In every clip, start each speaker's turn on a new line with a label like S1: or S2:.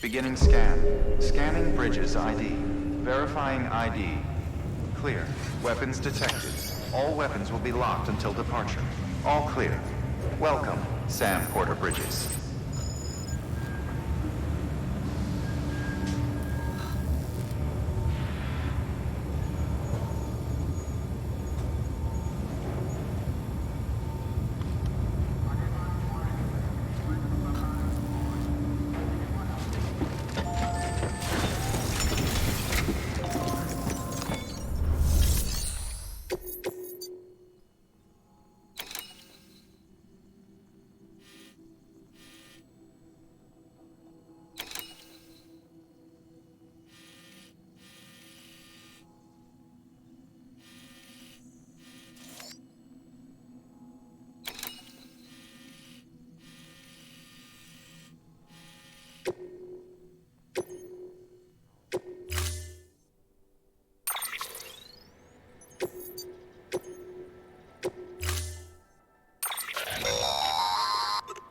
S1: Beginning scan. Scanning bridges ID. Verifying ID. Clear. Weapons detected. All weapons will be locked until departure. All clear. Welcome, Sam Porter Bridges.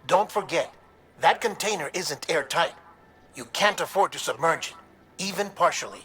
S2: Don't forget, that container isn't airtight. You can't afford to submerge it, even partially.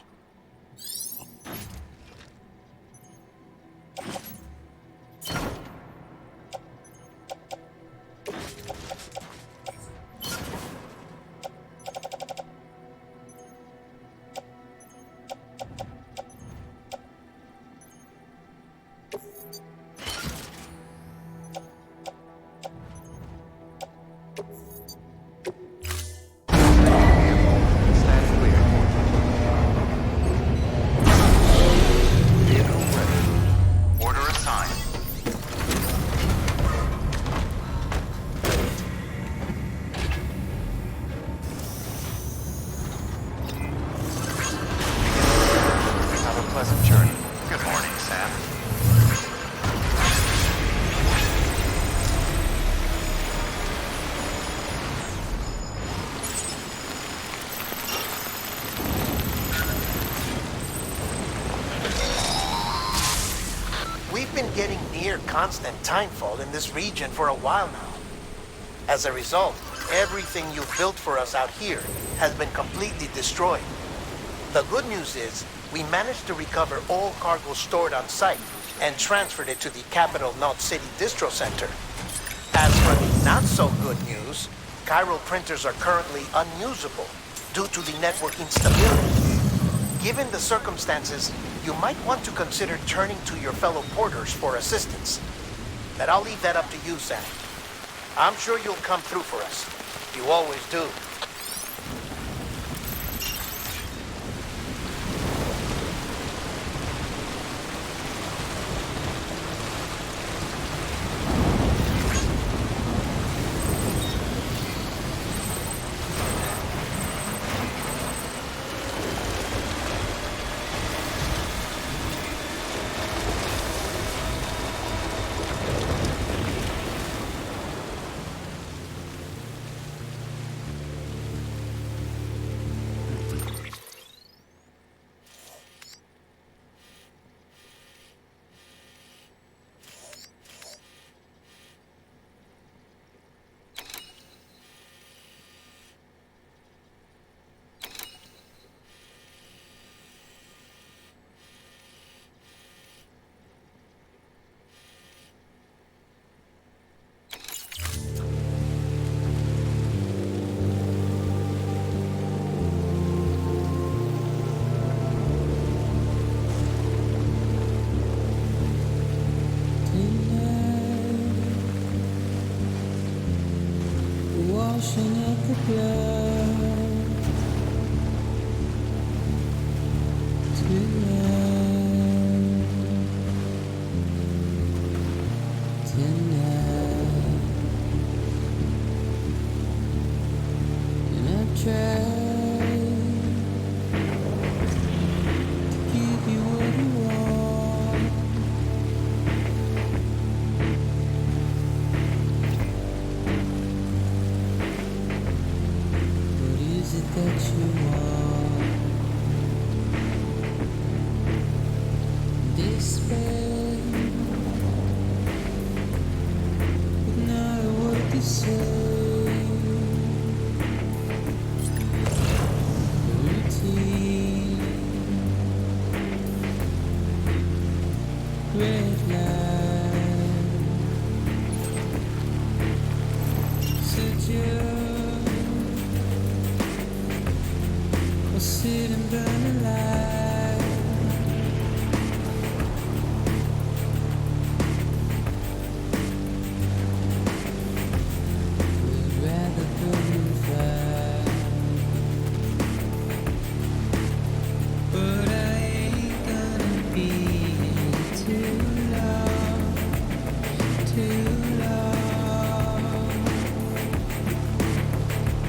S1: Stand clear. Vehicle ready. Order assigned. Have a pleasant journey. Good morning, Sam.
S2: We've been getting near constant timefall in this region for a while now. As a result, everything you've built for us out here has been completely destroyed. The good news is, we managed to recover all cargo stored on site and transferred it to the Capital Knot City Distro Center. As for the not-so-good news, chiral printers are currently unusable due to the network instability. Given the circumstances, you might want to consider turning to your fellow porters for assistance. But I'll leave that up to you, Sam. I'm sure you'll come through for us. You always do.
S3: Washing up the blood tonight, and I've tried to give you what you want. What is it that you want? Despair, but not a word to say. you. Or sit and burn alive. We'd rather go fast. But I ain't gonna be too long, too long.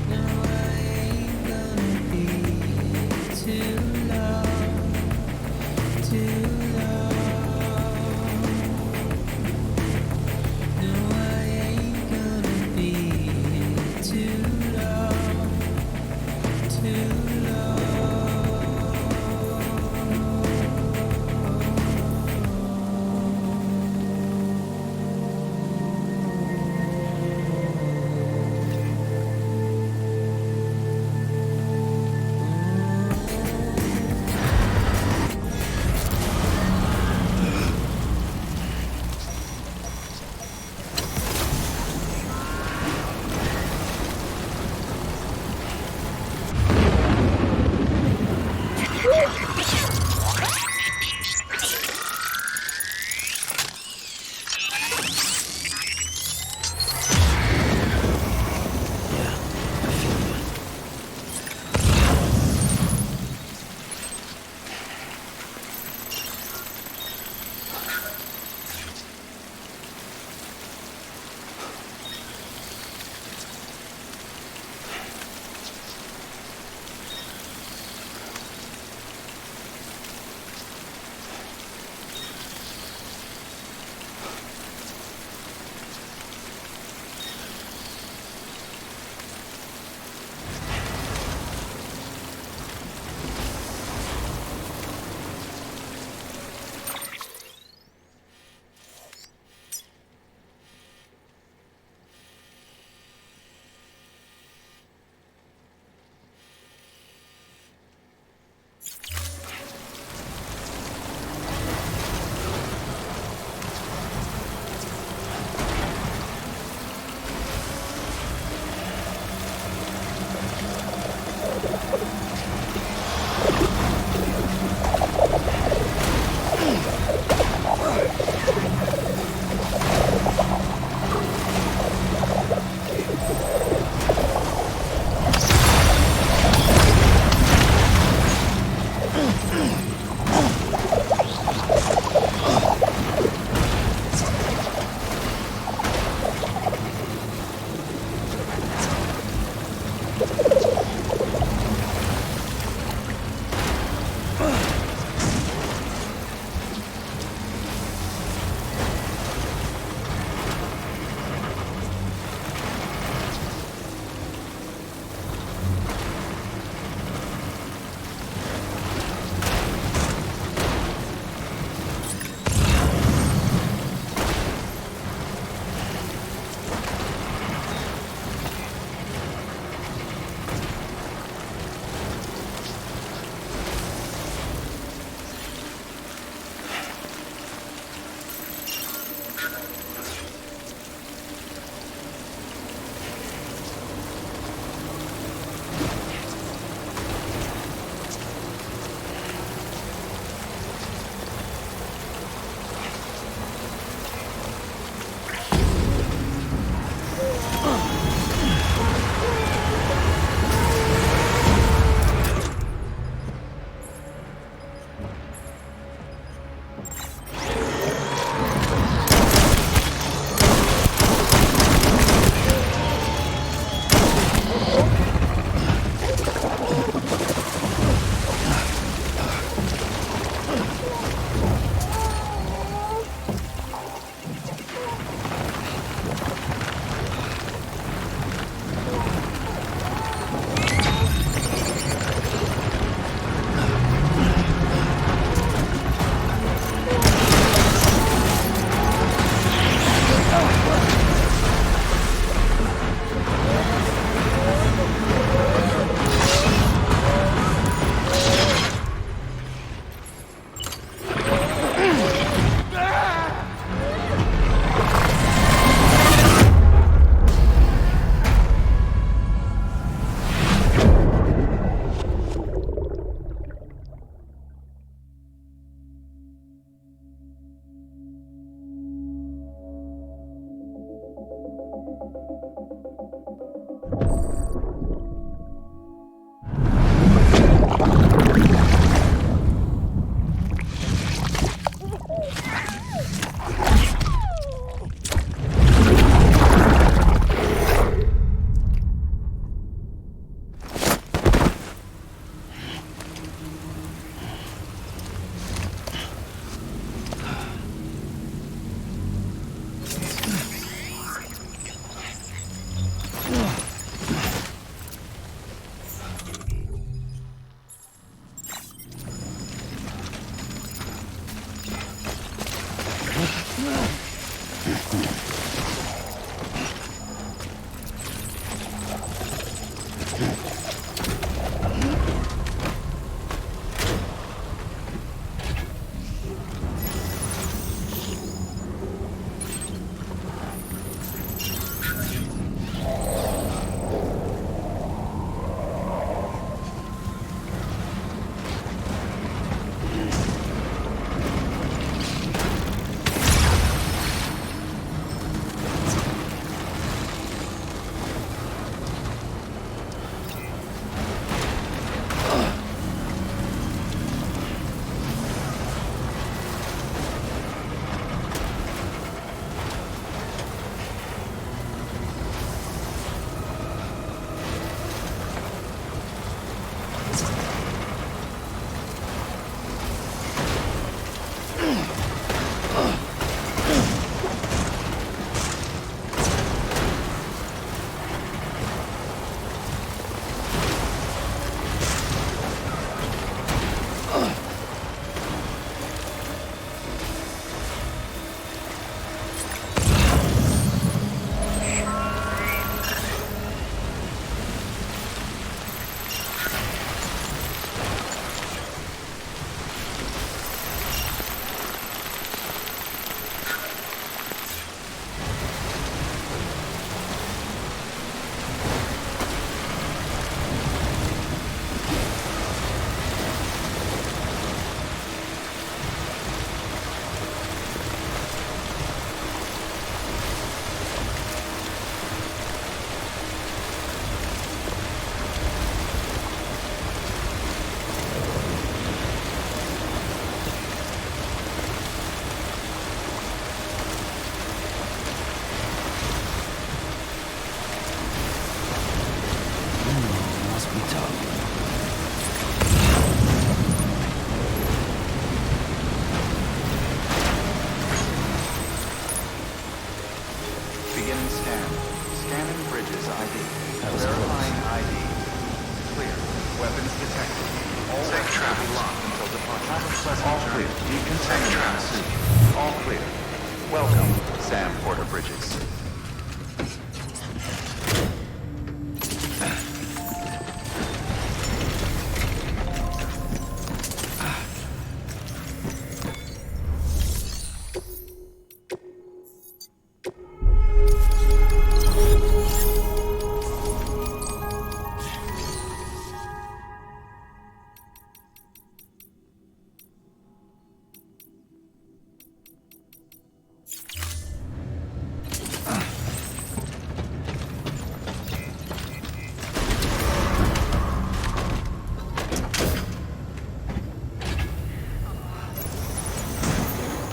S3: No, I ain't gonna be too long. must be tough.
S1: Beginning scan. Scanning bridges ID.
S3: That was
S1: Verifying ID. Clear. Weapons detected. All weapons will be locked until departure. All clear. Decontaminate suit. All clear. Welcome, Sam Porter Bridges.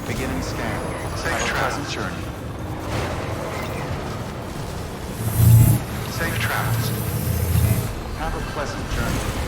S1: Beginning scan. Have a pleasant journey. Safe travels. Have a pleasant journey.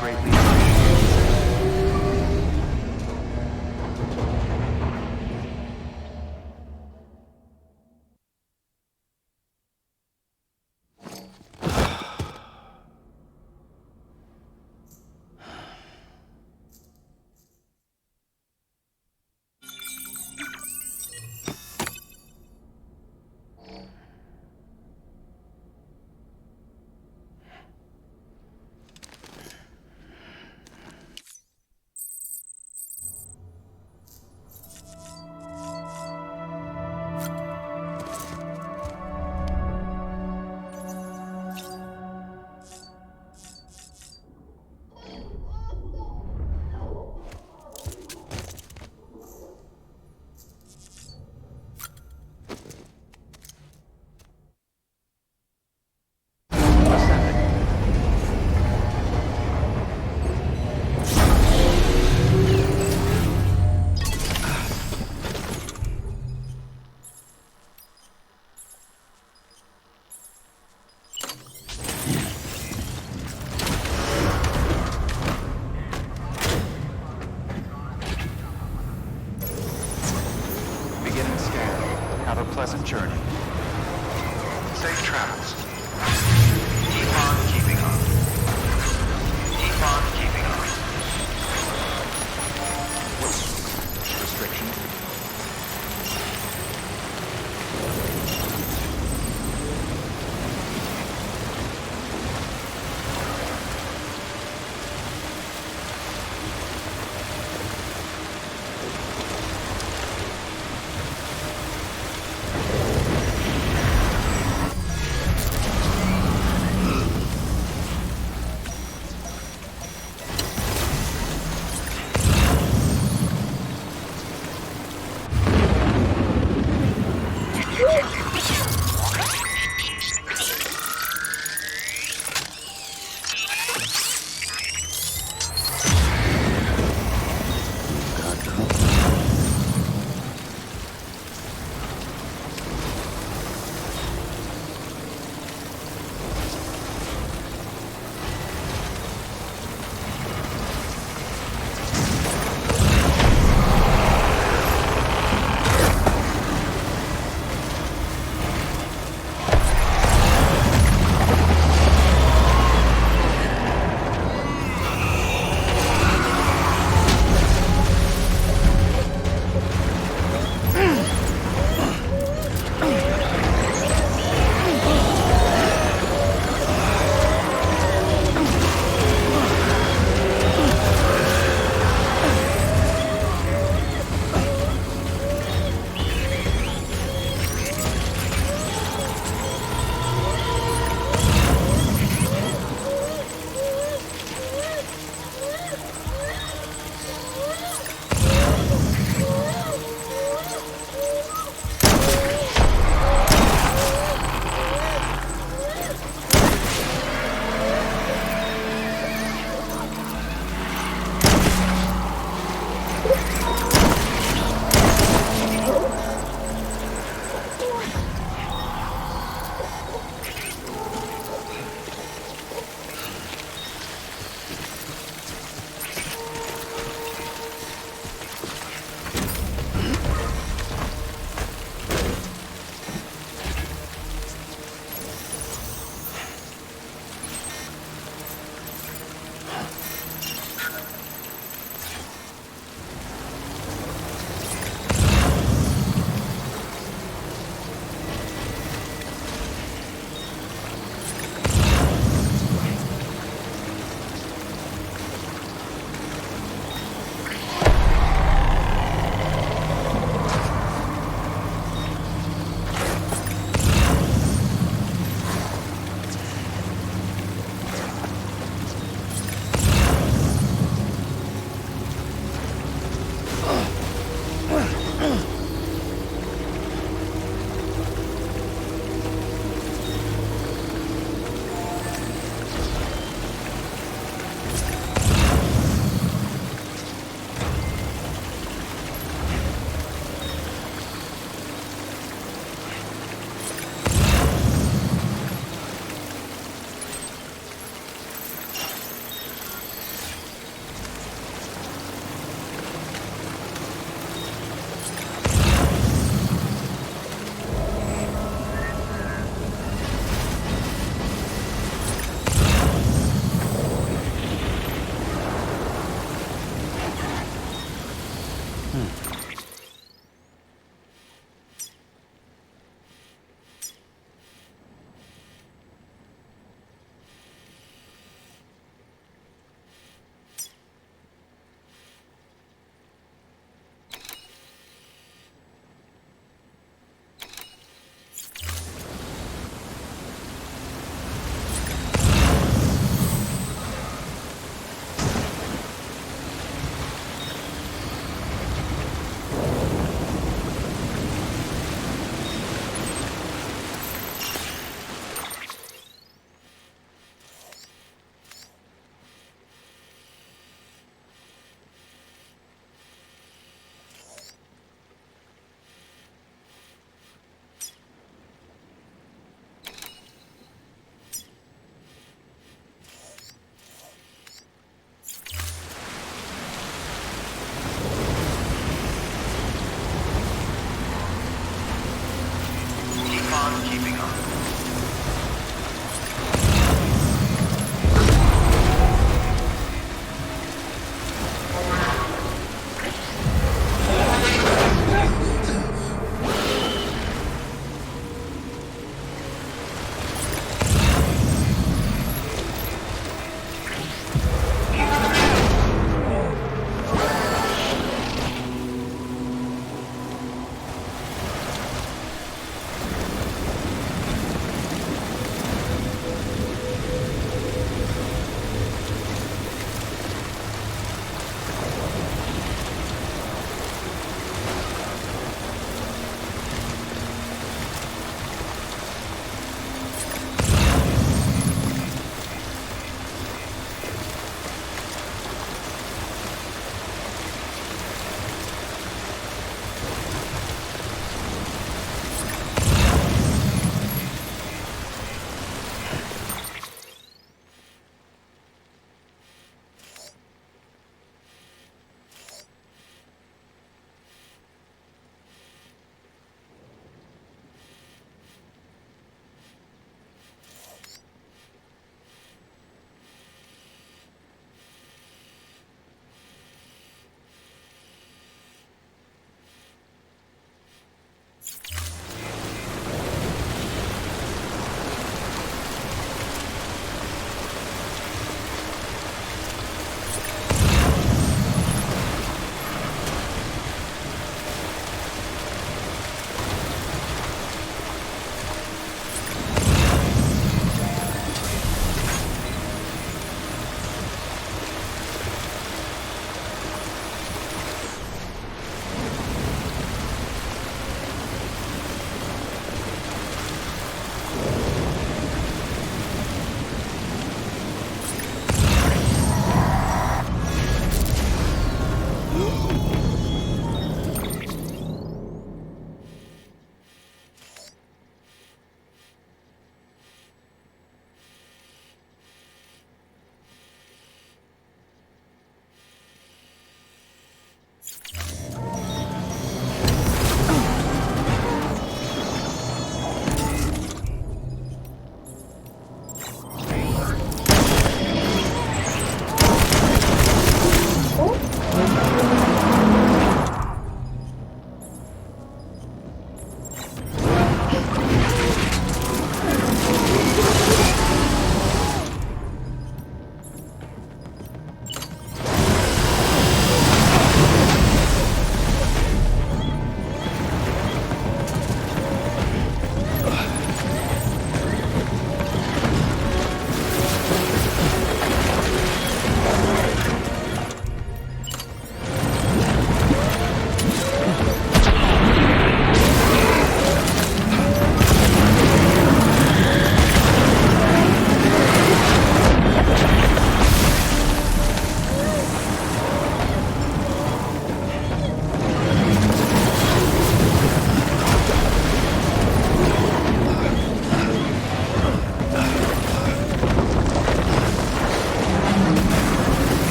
S1: greatly appreciate.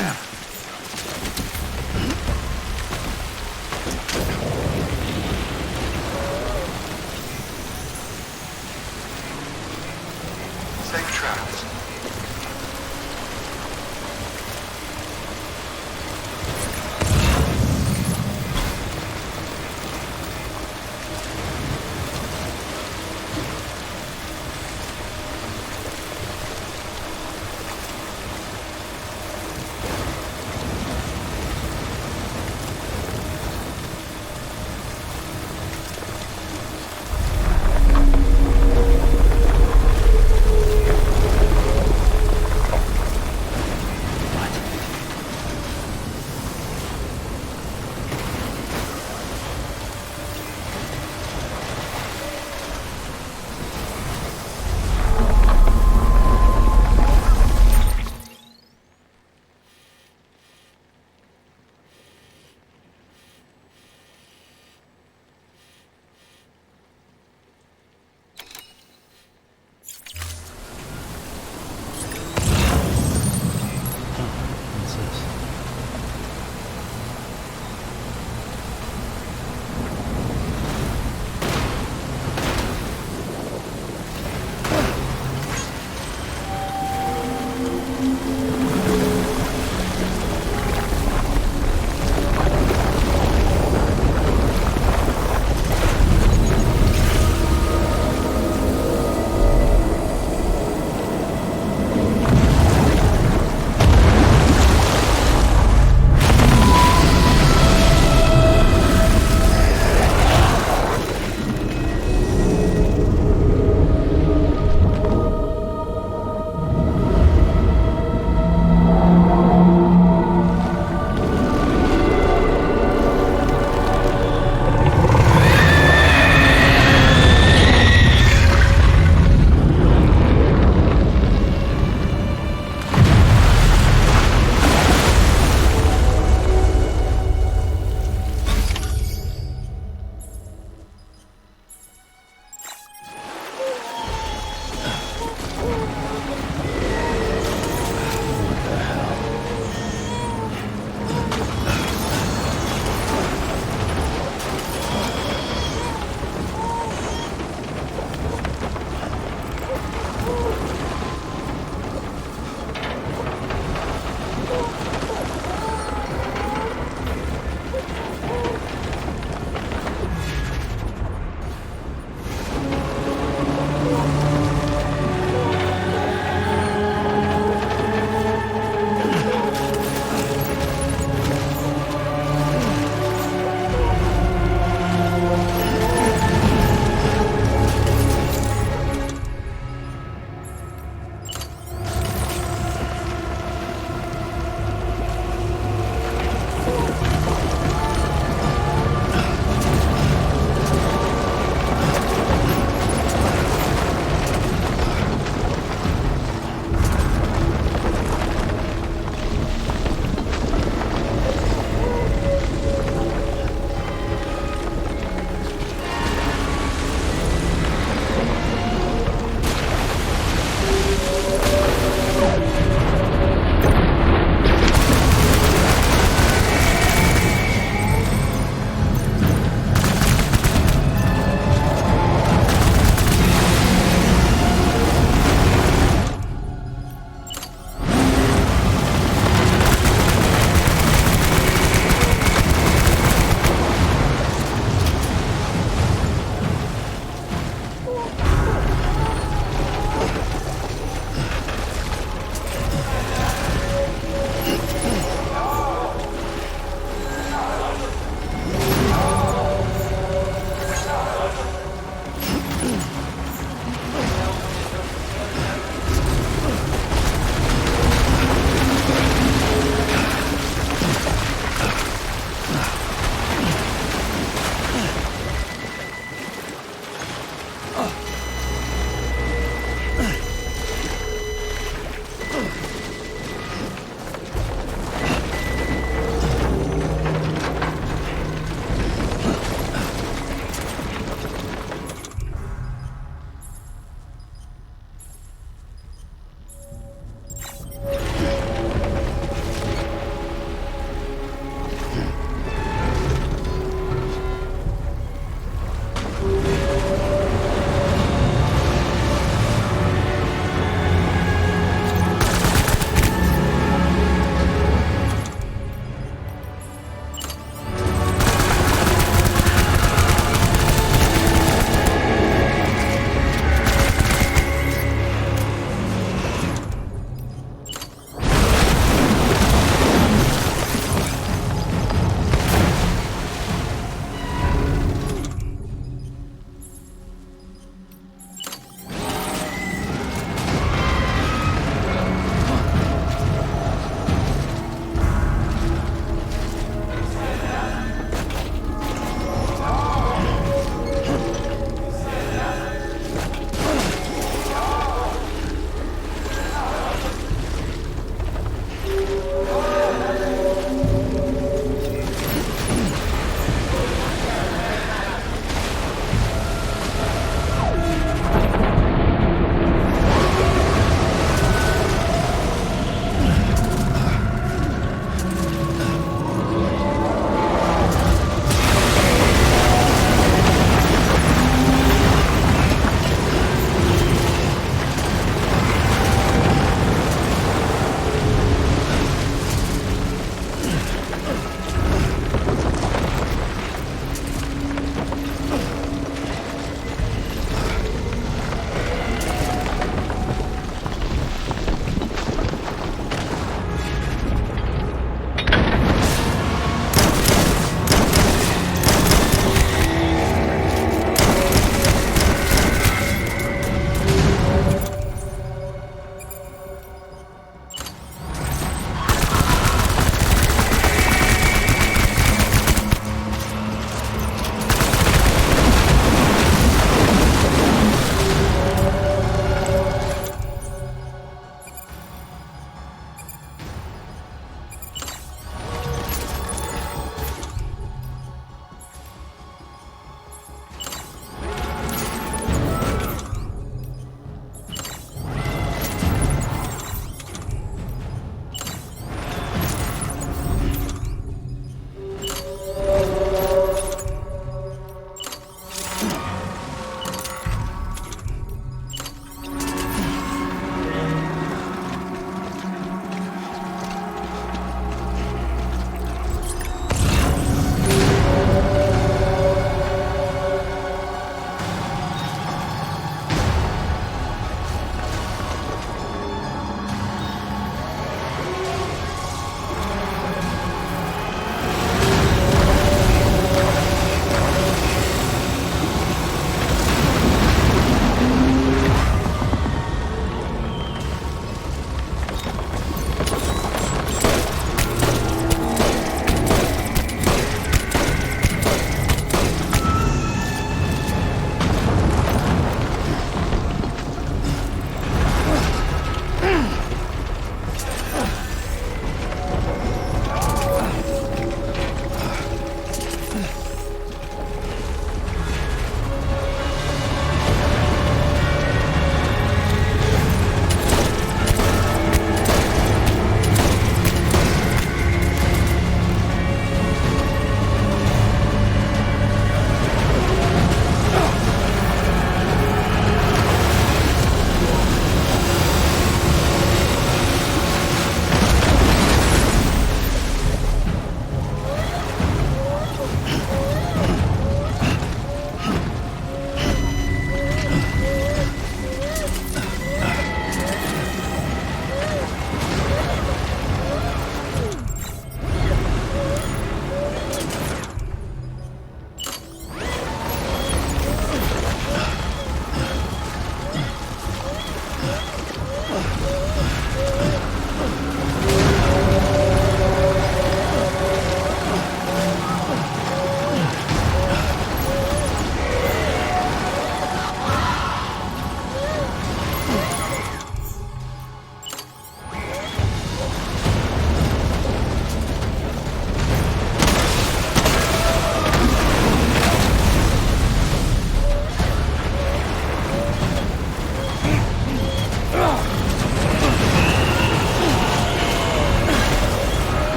S1: them. Safe travels.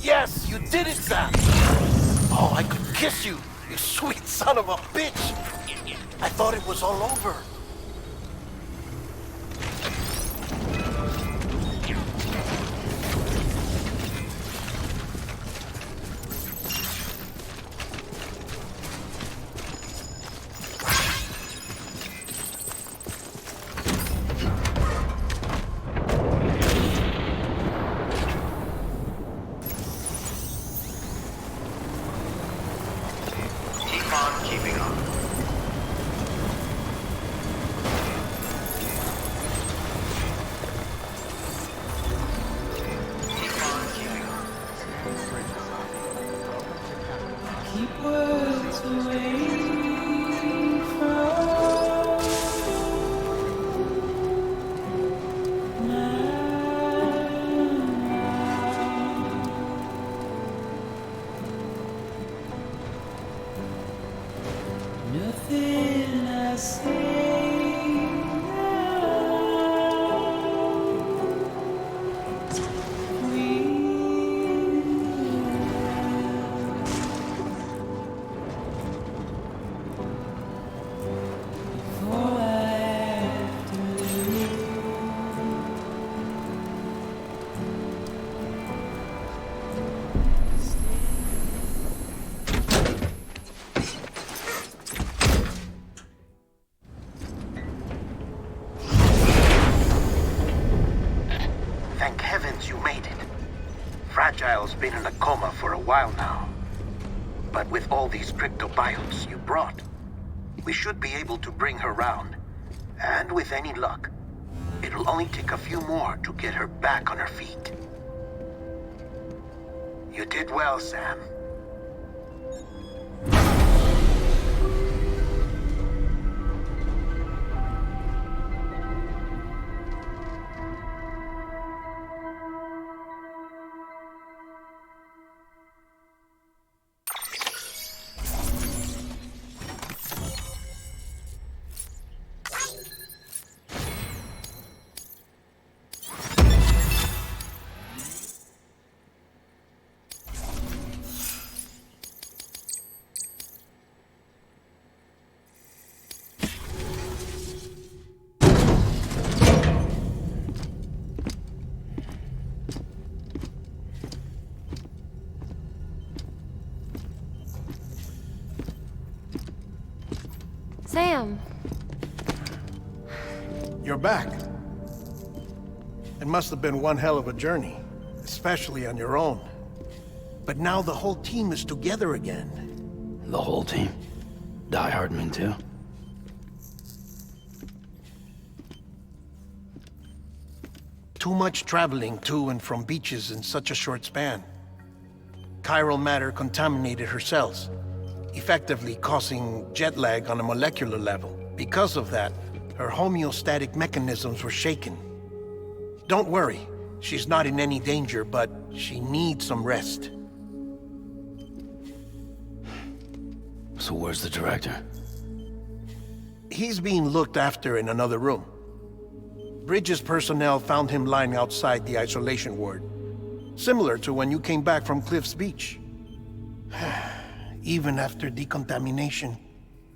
S2: Yes, you did it, Sam! Oh, I could kiss you, you sweet son of a bitch! I thought it was all over.
S1: Keep on keeping on. Keep on keeping on.
S3: Keep words away from nothing I say now. Before I have to leave.
S2: Thank heavens you made it. Fragile's been in a coma for a while now. But with all these cryptobiotes you brought, we should be able to bring her round. And with any luck, it'll only take a few more to get her back on her feet. You did well, Sam.
S4: Sam,
S5: You're back. It must have been one hell of a journey, especially on your own. But now the whole team is together again.
S6: The whole team? Die Hardman too?
S5: Too much traveling to and from beaches in such a short span. Chiral matter contaminated her cells, effectively causing jet lag on a molecular level. Because of that, her homeostatic mechanisms were shaken. Don't worry, she's not in any danger, but she needs some rest.
S6: So where's the director?
S5: He's being looked after in another room. Bridges personnel found him lying outside the isolation ward. Similar to when you came back from Cliff's Beach. Even after decontamination,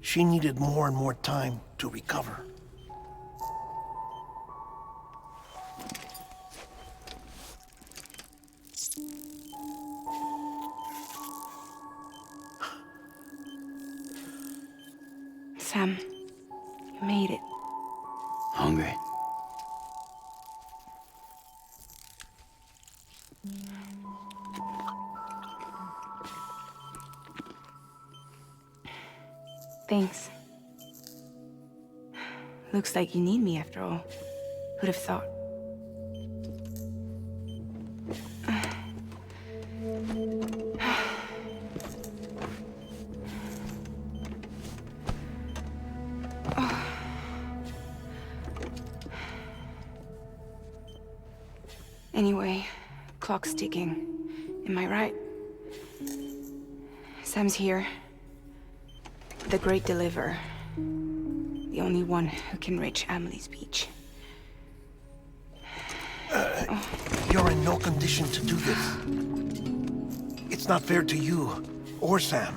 S5: she needed more and more time to recover.
S4: Sam, you made it.
S6: Hungry?
S4: Thanks. Looks like you need me after all. Who'd have thought? Anyway, clock's ticking. Am I right? Sam's here. The Great Deliverer. The only one who can reach Amelie's Beach.
S5: You're in no condition to do this. It's not fair to you, or Sam.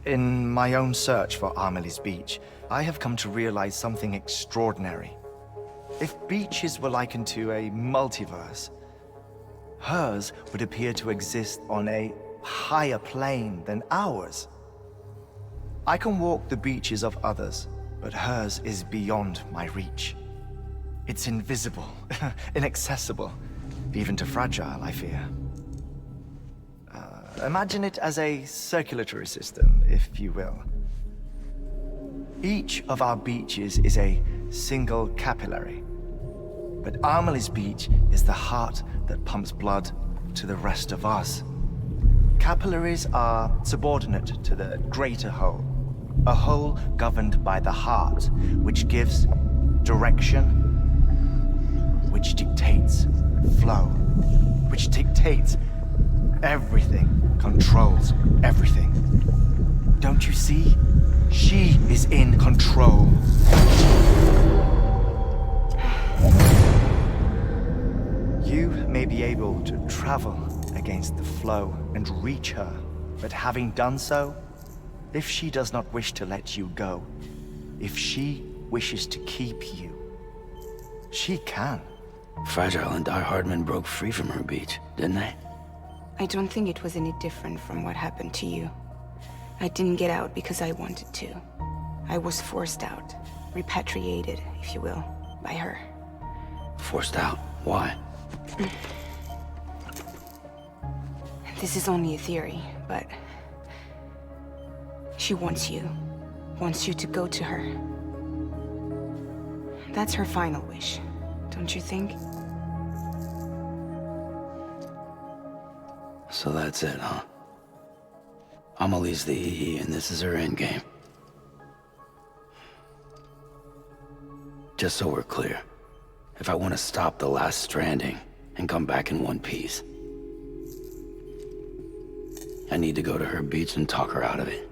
S7: In my own search for Amelie's Beach, I have come to realize something extraordinary. If beaches were likened to a multiverse, hers would appear to exist on a higher plane than ours. I can walk the beaches of others, but hers is beyond my reach. It's invisible, inaccessible, even to fragile, I fear. Imagine it as a circulatory system, if you will. Each of our beaches is a single capillary, but Amelie's Beach is the heart that pumps blood to the rest of us. Capillaries are subordinate to the greater whole, a whole governed by the heart, which gives direction, which dictates flow, which dictates everything, controls everything. Don't you see? She is in control. You may be able to travel against the flow and reach her, but having done so, if she does not wish to let you go, if she wishes to keep you, she can.
S6: Fragile and Die Hardman broke free from her beach, didn't they?
S4: I don't think it was any different from what happened to you. I didn't get out because I wanted to. I was forced out, repatriated, if you will, by her.
S6: Forced out? Why?
S4: This is only a theory, but she wants you to go to her. That's her final wish, don't you think?
S6: So that's it, huh? Amelie's the EE, and this is her endgame. Just so we're clear, if I want to stop the last Stranding and come back in one piece, I need to go to her beach and talk her out of it.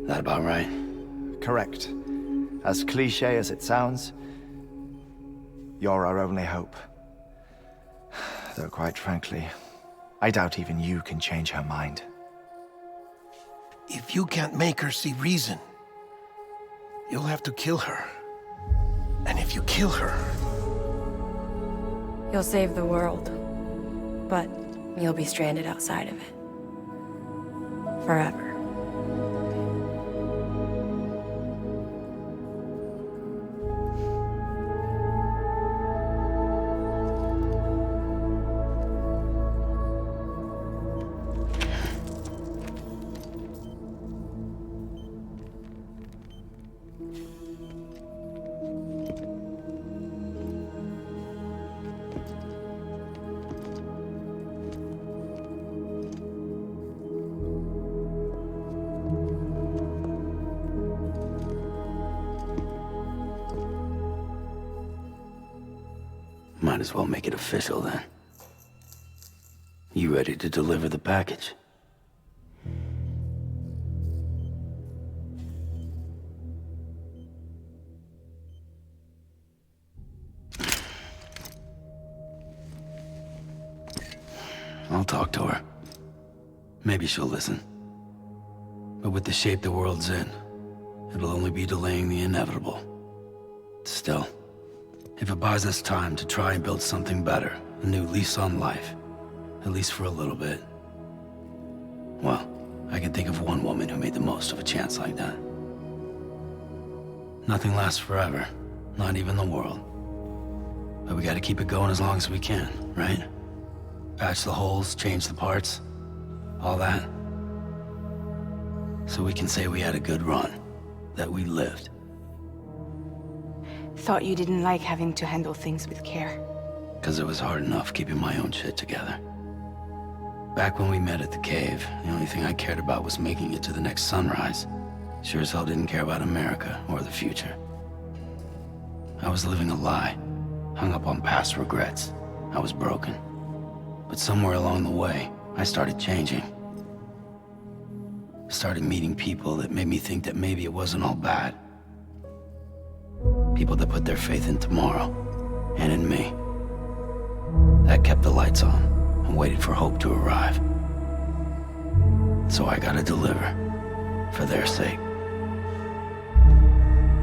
S6: That about right?
S7: Correct. As cliché as it sounds, you're our only hope. Though quite frankly, I doubt even you can change her mind.
S5: If you can't make her see reason, you'll have to kill her. And if you kill her...
S8: You'll save the world, but you'll be stranded outside of it. Forever.
S6: Might as well make it official then. You ready to deliver the package? I'll talk to her. Maybe she'll listen. But with the shape the world's in, it'll only be delaying the inevitable. Still, if it buys us time to try and build something better, a new lease on life, at least for a little bit, well, I can think of one woman who made the most of a chance like that. Nothing lasts forever, not even the world. But we gotta keep it going as long as we can, right? Patch the holes, change the parts, all that. So we can say we had a good run, that we lived.
S4: Thought you didn't like having to handle things with care.
S6: 'Cause it was hard enough keeping my own shit together. Back when we met at the cave, the only thing I cared about was making it to the next sunrise. Sure as hell didn't care about America or the future. I was living a lie, hung up on past regrets. I was broken. But somewhere along the way, I started changing. Started meeting people that made me think that maybe it wasn't all bad. People that put their faith in tomorrow, and in me. That kept the lights on, and waited for hope to arrive. So I gotta deliver, for their sake.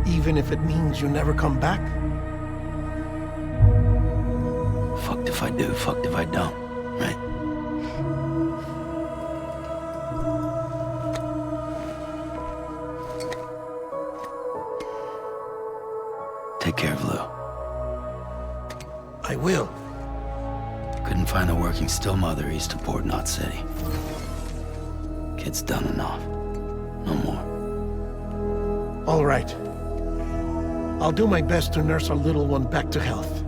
S5: Even if it means you never come back?
S6: Fucked if I do, fucked if I don't, right? Take care of Lou.
S5: I will.
S6: Couldn't find a working still mother east of Port Knot City. Kid's done enough. No more.
S5: All right. I'll do my best to nurse our little one back to health.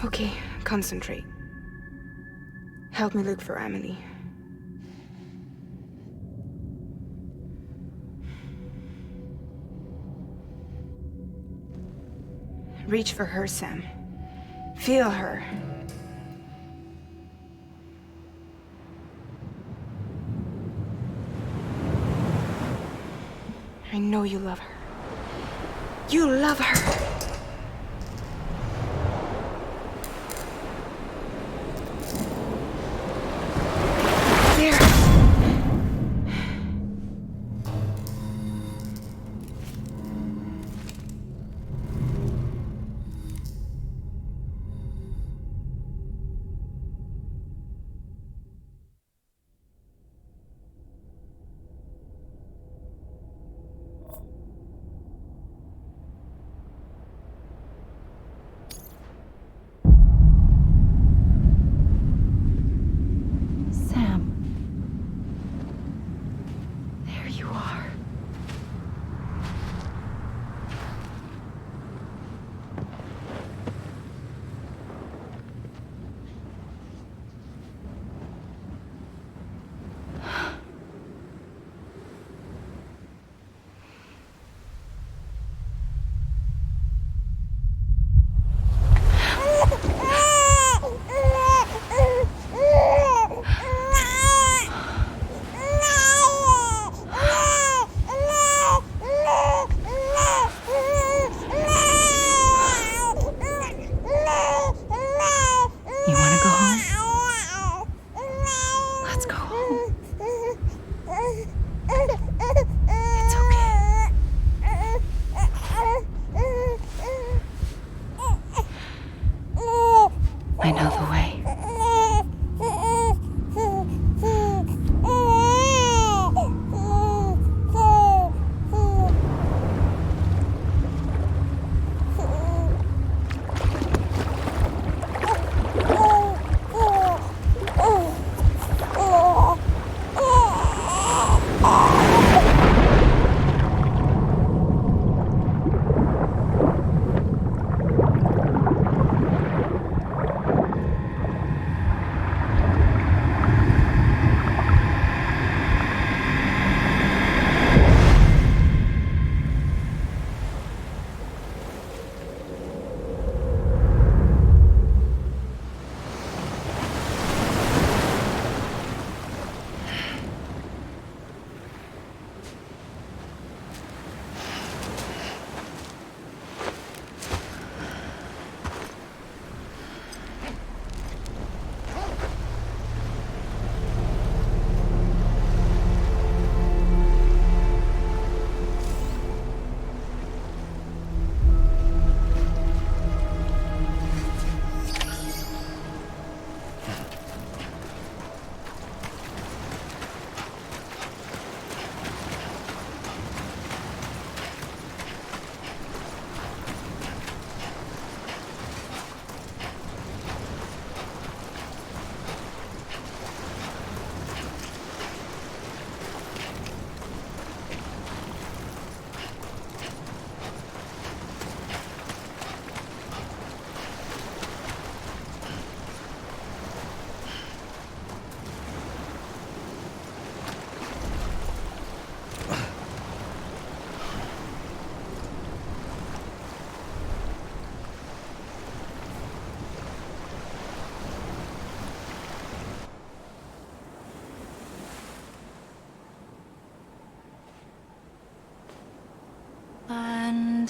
S4: Okay, concentrate. Help me look for Emily. Reach for her, Sam. Feel her. I know you love her. You love her! There!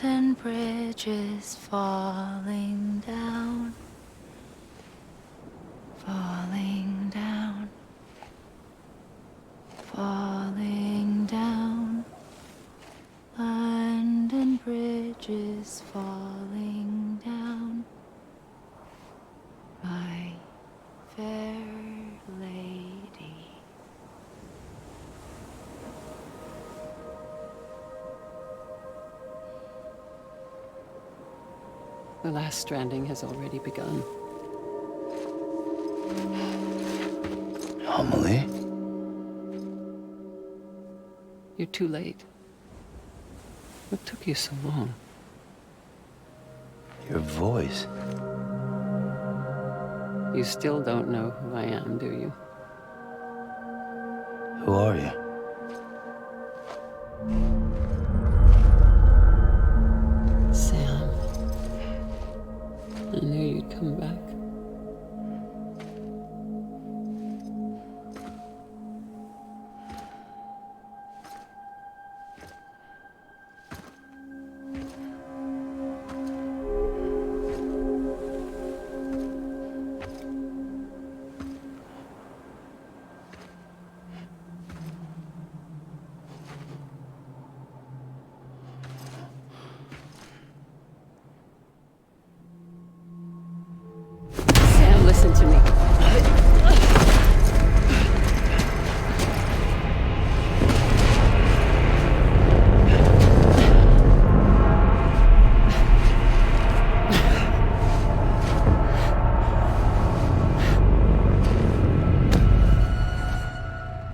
S4: London Bridge is falling down. Falling down. Falling down. London Bridge is falling down. My fair lady.
S9: The last stranding has already begun.
S6: Amelie?
S9: You're too late. What took you so long?
S6: Your voice.
S9: You still don't know who I am, do you?
S6: Who are you?
S9: Sam. I knew you'd come back. Sam, listen to me.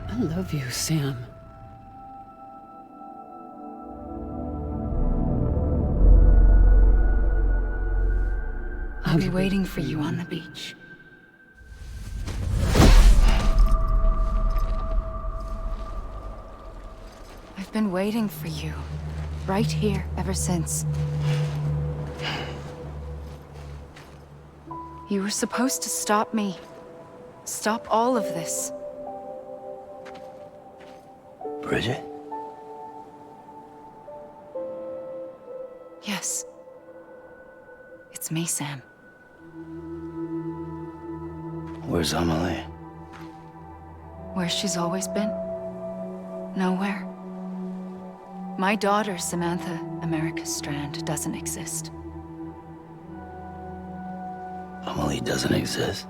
S9: I love you, Sam.
S4: I'll be waiting for you on the beach. I've been waiting for you, right here, ever since. You were supposed to stop me. Stop all of this.
S6: Bridget?
S4: Yes. It's me, Sam.
S6: Where's Amelie?
S4: Where she's always been? Nowhere. My daughter, Samantha America Strand, doesn't exist.
S6: Amelie doesn't exist.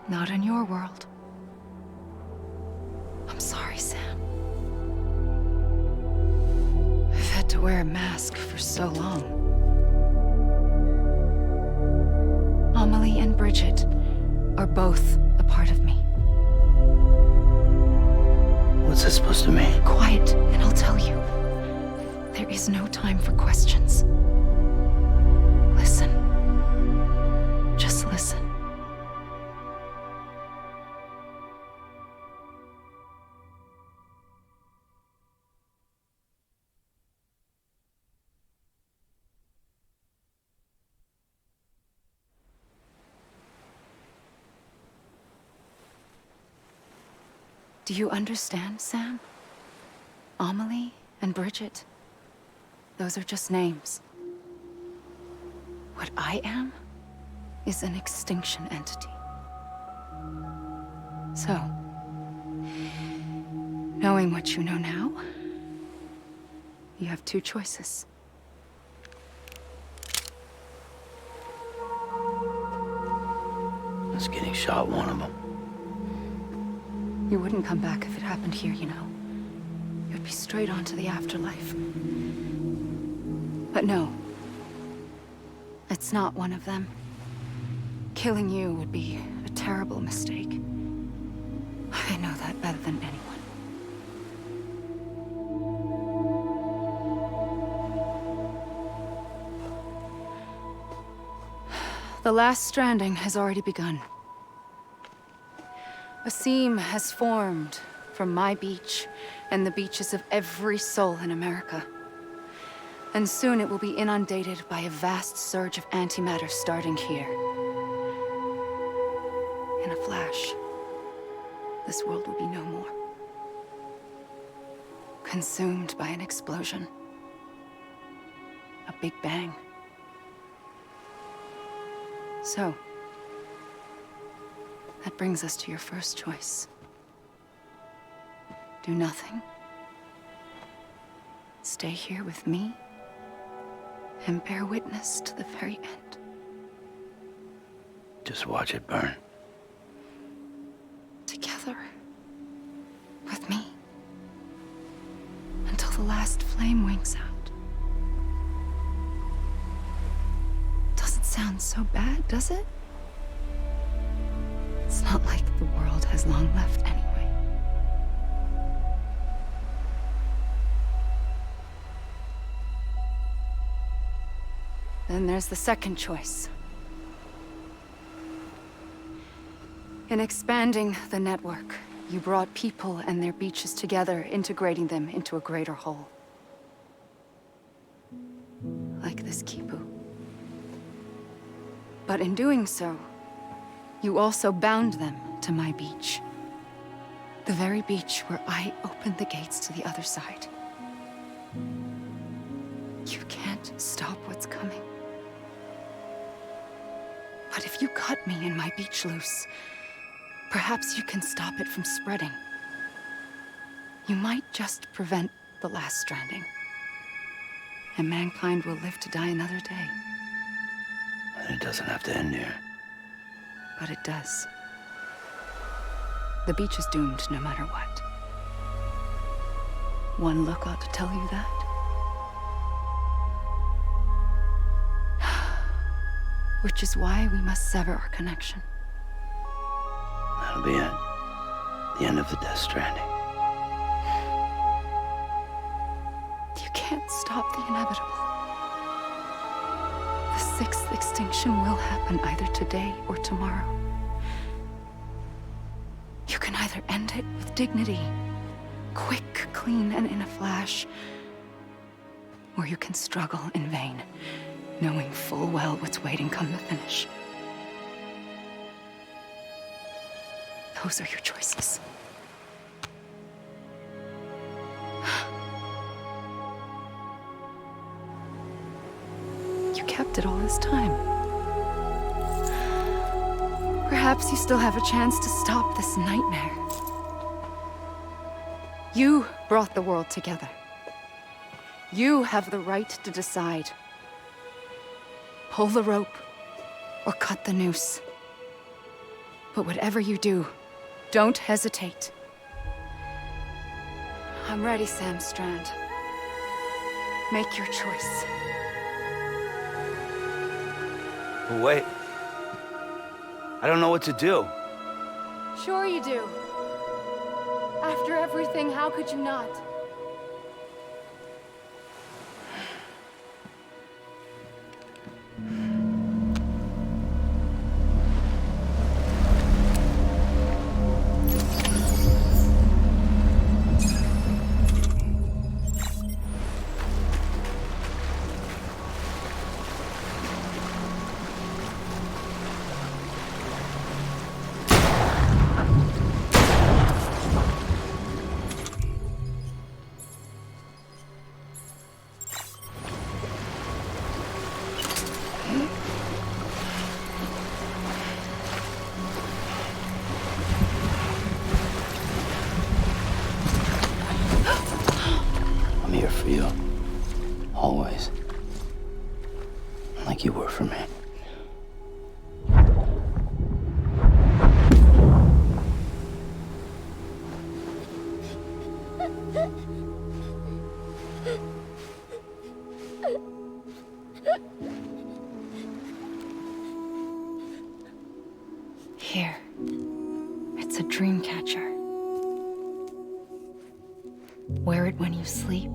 S4: Not in your world. I'm sorry, Sam. I've had to wear a mask for so long. Amelie and Bridget are both a part of me.
S6: What's this supposed to mean?
S4: Quiet, and I'll tell you. There is no time for questions. Listen. Just listen. Do you understand, Sam? Amelie and Bridget, those are just names. What I am is an extinction entity. So, knowing what you know now, you have two choices.
S6: Is getting shot one of them?
S4: You wouldn't come back if it happened here, you know. You'd be straight on to the afterlife. But no. It's not one of them. Killing you would be a terrible mistake. I know that better than anyone. The last stranding has already begun. A seam has formed from my beach and the beaches of every soul in America. And soon it will be inundated by a vast surge of antimatter starting here. In a flash, this world will be no more. Consumed by an explosion. big bang. So, that brings us to your first choice. Do nothing. Stay here with me and bear witness to the very end.
S6: Just watch it burn.
S4: Together. With me. Until the last flame winks out. Doesn't sound so bad, does it? It's not like the world has long left anyway. Then there's the second choice. In expanding the network, you brought people and their beaches together, integrating them into a greater whole. Like this Kipu. But in doing so, you also bound them to my beach. The very beach where I opened the gates to the other side. You can't stop what's coming. But if you cut me and my beach loose, perhaps you can stop it from spreading. You might just prevent the last stranding. And mankind will live to die another day.
S6: And it doesn't have to end here.
S4: But it does. The beach is doomed no matter what. One look ought to tell you that. Which is why we must sever our connection.
S6: That'll be it. The end of the Death Stranding.
S4: You can't stop the inevitable. The sixth extinction will happen either today or tomorrow. You can either end it with dignity, quick, clean, and in a flash, or you can struggle in vain, knowing full well what's waiting come the finish. Those are your choices. You kept it all this time. Perhaps you still have a chance to stop this nightmare. You brought the world together. You have the right to decide. Pull the rope or cut the noose. But whatever you do, don't hesitate. I'm ready, Sam Strand. Make your choice.
S6: Wait. I don't know what to do.
S4: Sure you do. After everything, how could you not?
S6: I'm here for you. Always. Like you were for me.
S4: Here. It's a dream catcher. Wear it when you sleep,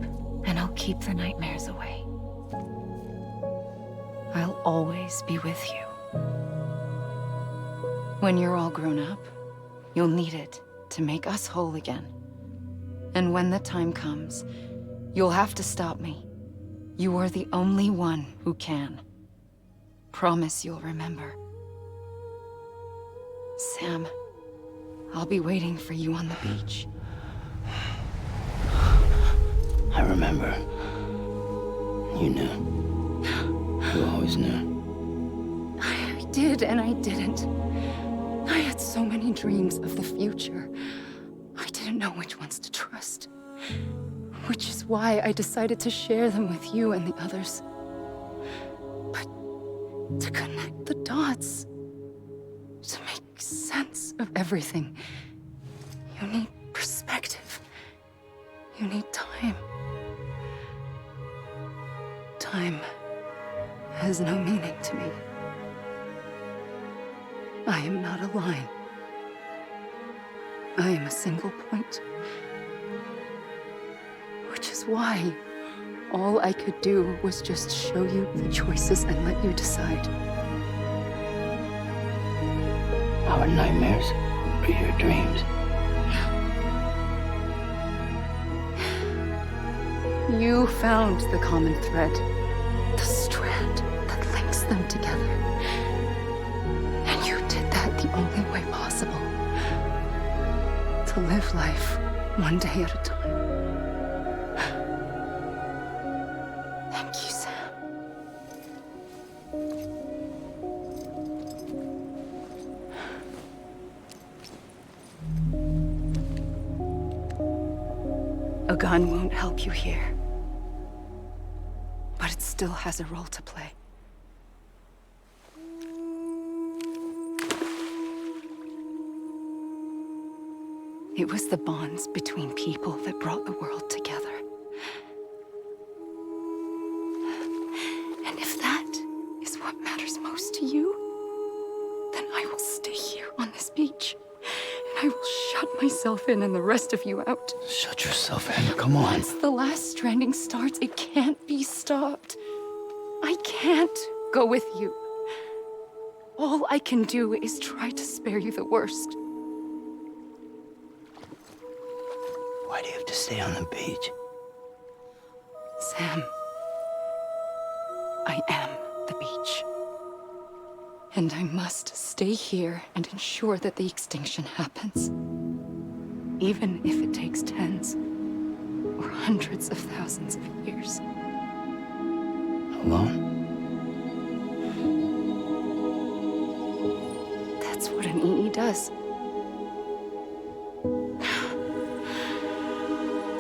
S4: and I'll keep the nightmares away. I'll always be with you. When you're all grown up, you'll need it to make us whole again. And when the time comes, you'll have to stop me. You are the only one who can. Promise you'll remember. Sam, I'll be waiting for you on the beach.
S6: I remember. You knew. always knew.
S4: I did and I didn't. I had so many dreams of the future. I didn't know which ones to trust. Which is why I decided to share them with you and the others. But to connect the dots, to make sense of everything, you need perspective. You need time. Time has no meaning to me. I am not a line. I am a single point. Which is why all I could do was just show you the choices and let you decide.
S6: Our nightmares are your dreams.
S4: You found the common thread, the strand that links them together. And you did that the only way possible. To live life one day at a time. Thank you, Sam. A gun won't help you here. But it still has a role to play. It was the bonds between people that brought the world together. And if that is what matters most to you, then I will stay here on this beach. And I will shut myself in and the rest of you out.
S6: Shut yourself in, come on.
S4: Once the last stranding starts, it can't be stopped. I can't go with you. All I can do is try to spare you the worst.
S6: Why do you have to stay on the beach?
S4: Sam, I am the beach. And I must stay here and ensure that the extinction happens. Even if it takes tens or hundreds of thousands of years.
S6: Alone?
S4: That's what an EE does.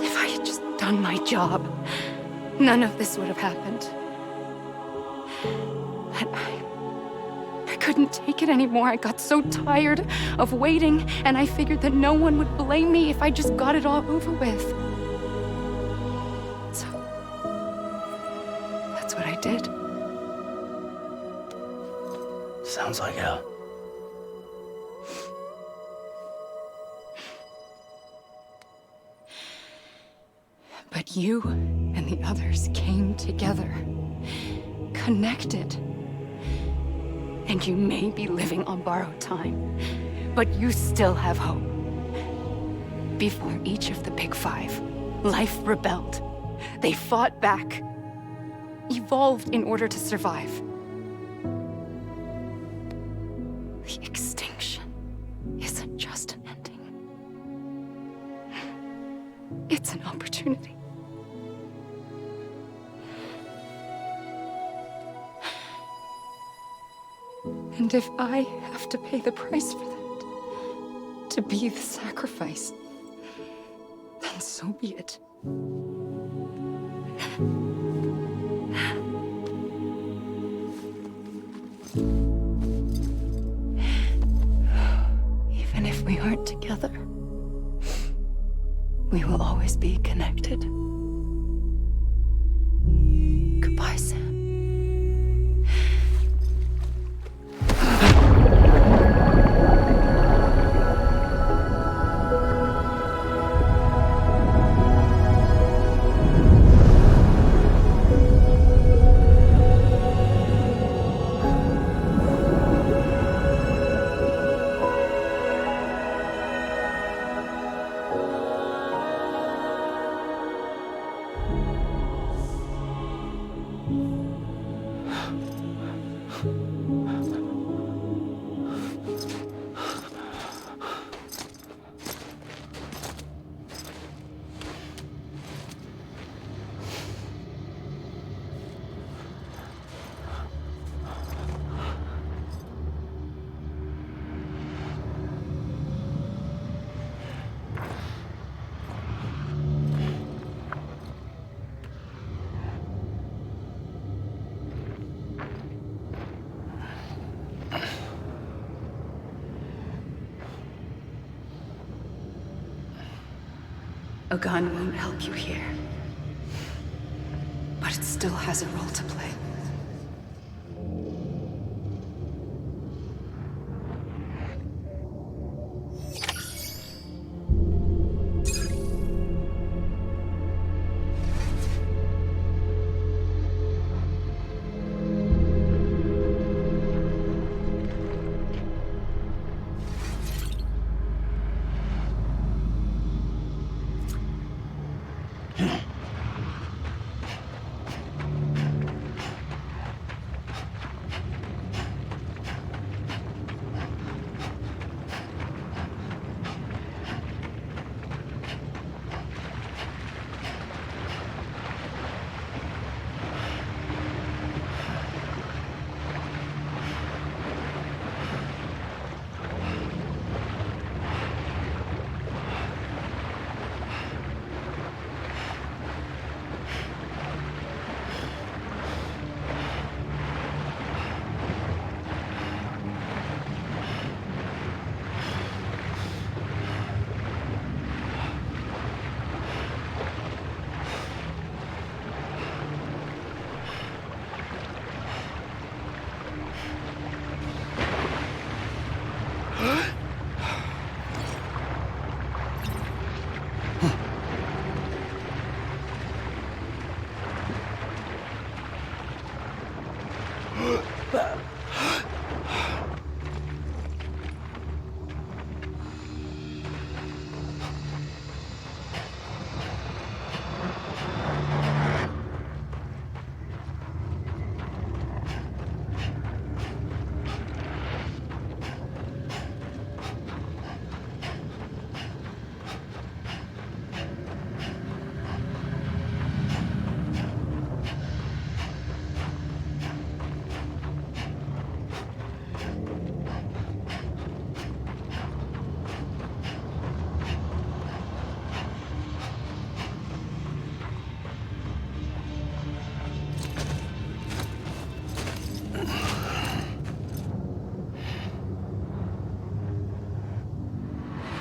S4: If I had just done my job, none of this would have happened. But I couldn't take it anymore. I got so tired of waiting, and I figured that no one would blame me if I just got it all over with. So, that's what I did.
S6: Sounds like hell.
S4: But you and the others came together, connected. And you may be living on borrowed time, but you still have hope. Before each of the Big Five, life rebelled. They fought back, evolved in order to survive. The extinction isn't just an ending. It's an opportunity. And if I have to pay the price for that, to be the sacrifice, then so be it. Even if we aren't together, we will always be connected. Goodbye, Sam. A gun won't help you here. But it still has a role to play.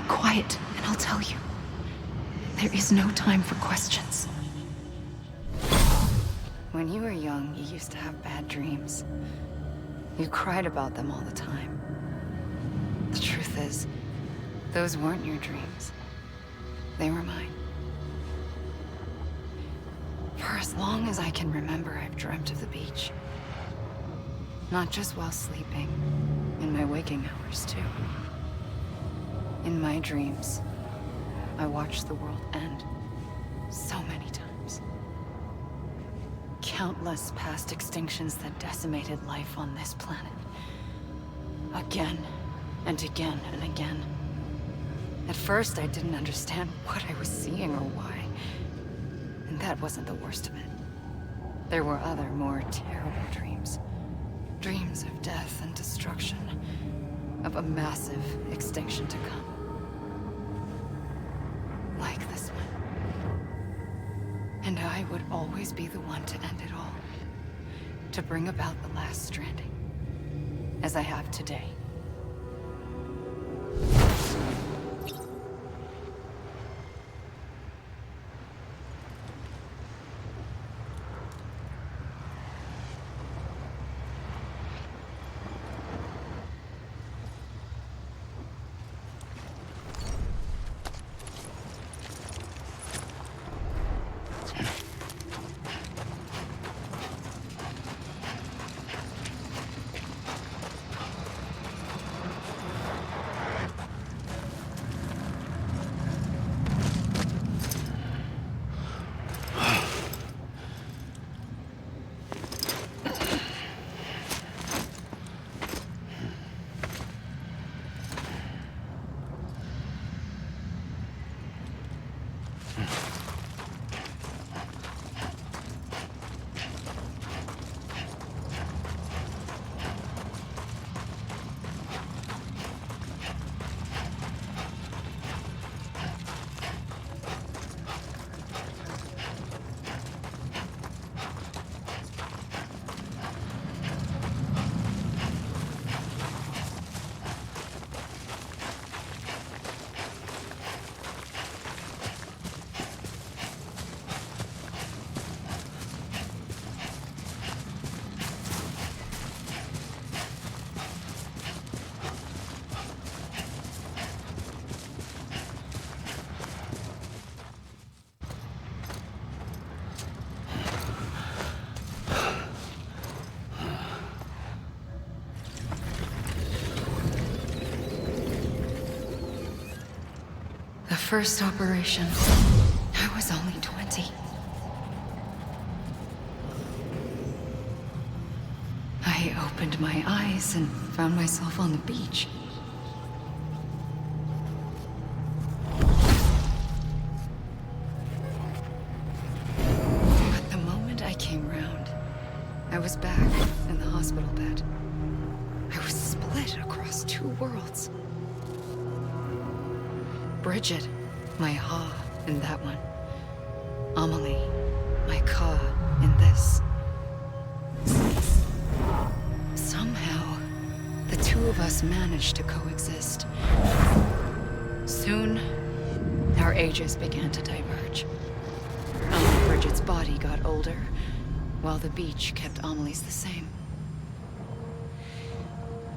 S4: Quiet, and I'll tell you. There is no time for questions. When you were young, you used to have bad dreams. You cried about them all the time. The truth is, those weren't your dreams. They were mine. For as long as I can remember, I've dreamt of the beach. Not just while sleeping, in my waking hours, too. In my dreams, I watched the world end so many times. Countless past extinctions that decimated life on this planet. Again, and again, and again. At first, I didn't understand what I was seeing or why. And that wasn't the worst of it. There were other, more terrible dreams. Dreams of death and destruction. Of a massive extinction to come. Like this one. And I would always be the one to end it all. To bring about the last stranding. As I have today. first operation, I was only 20. I opened my eyes and found myself on the beach. But the moment I came round, I was back in the hospital bed. I was split across two worlds. Bridget, my Ha in that one. Amelie, my Ka in this. Somehow, the two of us managed to coexist. Soon, our ages began to diverge. Only Bridget's body got older, while the beach kept Amelie's the same.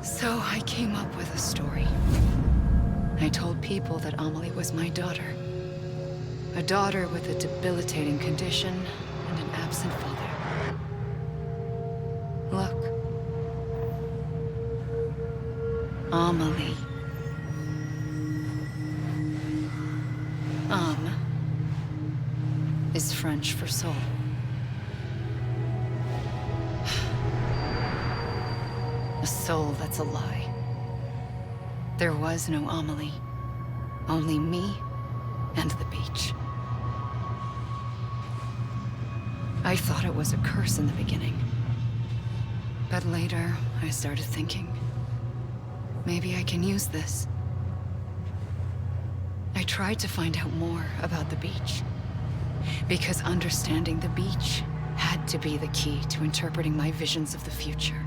S4: So I came up with a story. I told people that Amelie was my daughter. A daughter with a debilitating condition and an absent father. Look. Amelie. Is French for soul. A soul that's a lie. There was no Amelie. Only me and the beach. I thought it was a curse in the beginning. But later, I started thinking, maybe I can use this. I tried to find out more about the beach. Because understanding the beach had to be the key to interpreting my visions of the future.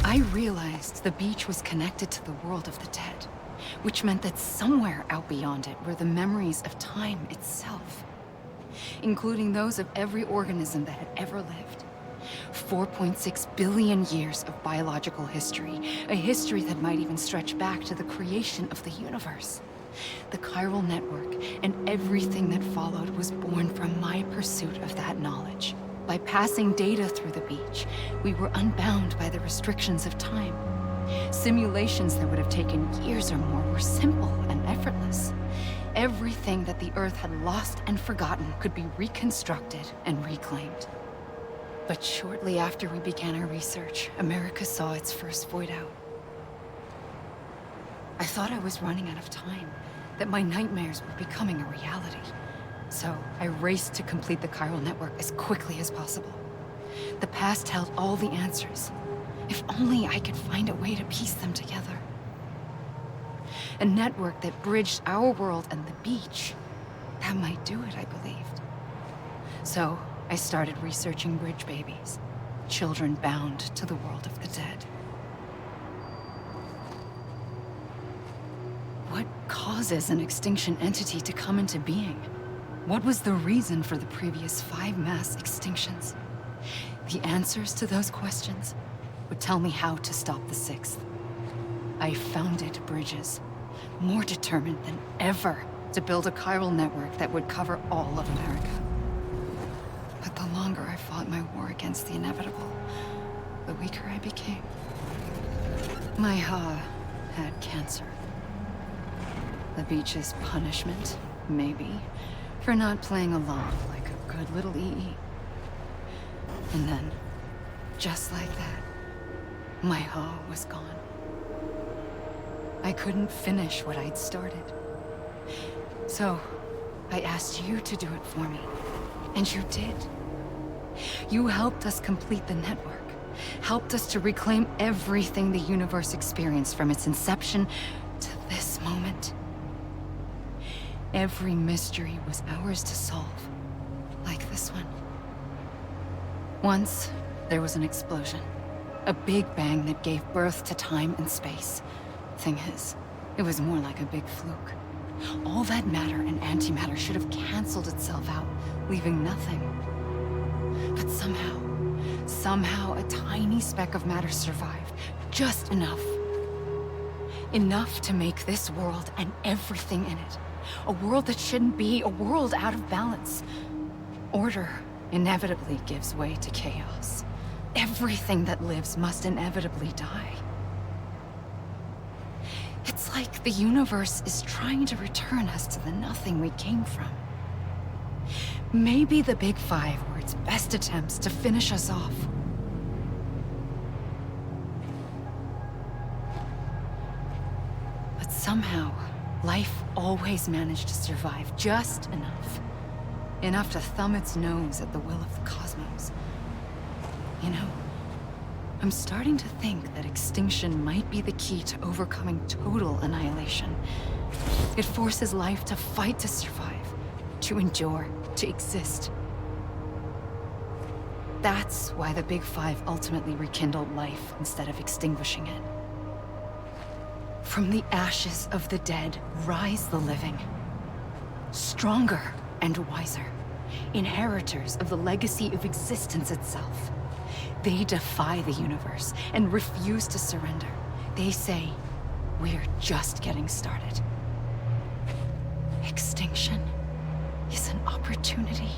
S4: I realized the beach was connected to the world of the dead, which meant that somewhere out beyond it were the memories of time itself, including those of every organism that had ever lived. 4.6 billion years of biological history, a history that might even stretch back to the creation of the universe. The chiral network and everything that followed was born from my pursuit of that knowledge. By passing data through the beach, we were unbound by the restrictions of time. Simulations that would have taken years or more were simple and effortless. everything that the Earth had lost and forgotten could be reconstructed and reclaimed. But shortly after we began our research, America saw its first void out. I thought I was running out of time, that my nightmares were becoming a reality. So I raced to complete the chiral network as quickly as possible. The past held all the answers. If only I could find a way to piece them together. A network that bridged our world and the beach. That might do it, I believed. So I started researching bridge babies, children bound to the world of the dead. What causes an extinction entity to come into being? What was the reason for the previous 5 mass extinctions? The answers to those questions would tell me how to stop the 6th. I founded bridges, more determined than ever to build a chiral network that would cover all of America. But the longer I fought my war against the inevitable, the weaker I became. My Ha had cancer. The beach's punishment, maybe, for not playing along like a good little EE. And then, just like that, my Ha was gone. I couldn't finish what I'd started. So, I asked you to do it for me. And you did. You helped us complete the network. Helped us to reclaim everything the universe experienced from its inception to this moment. Every mystery was ours to solve. Like this one. Once, there was an explosion. A big bang that gave birth to time and space. Thing is, it was more like a big fluke. All that matter and antimatter should have canceled itself out, leaving nothing. But somehow a tiny speck of matter survived. Just enough. Enough to make this world and everything in it. A world that shouldn't be, a world out of balance. Order inevitably gives way to chaos. Everything that lives must inevitably die. It's like the universe is trying to return us to the nothing we came from. Maybe the Big Five were its best attempts to finish us off. But somehow, life always managed to survive just enough. Enough to thumb its nose at the will of the cosmos. You know, I'm starting to think that extinction might be the key to overcoming total annihilation. It forces life to fight to survive, to endure, to exist. That's why the Big Five ultimately rekindled life instead of extinguishing it. From the ashes of the dead rise the living. Stronger and wiser. Inheritors of the legacy of existence itself. They defy the universe and refuse to surrender. They say, we're just getting started. Extinction is an opportunity.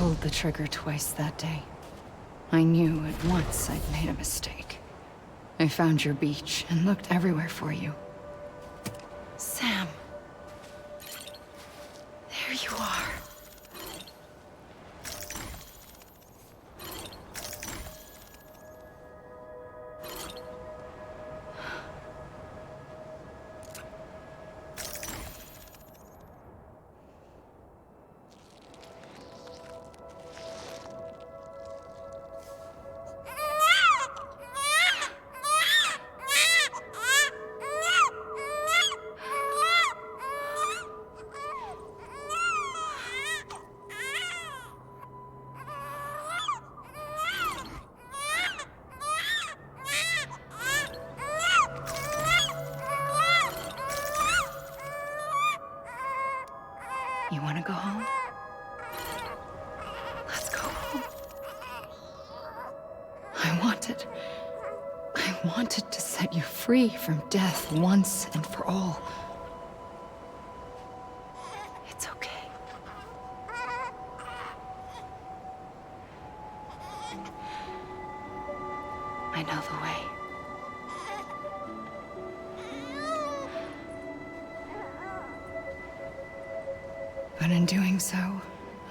S4: pulled the trigger twice that day. I knew at once I'd made a mistake. I found your beach and looked everywhere for you. Sam. There you are. You want to go home? Let's go home. I wanted to set you free from death once and for all. It's okay. I know the way. But in doing so,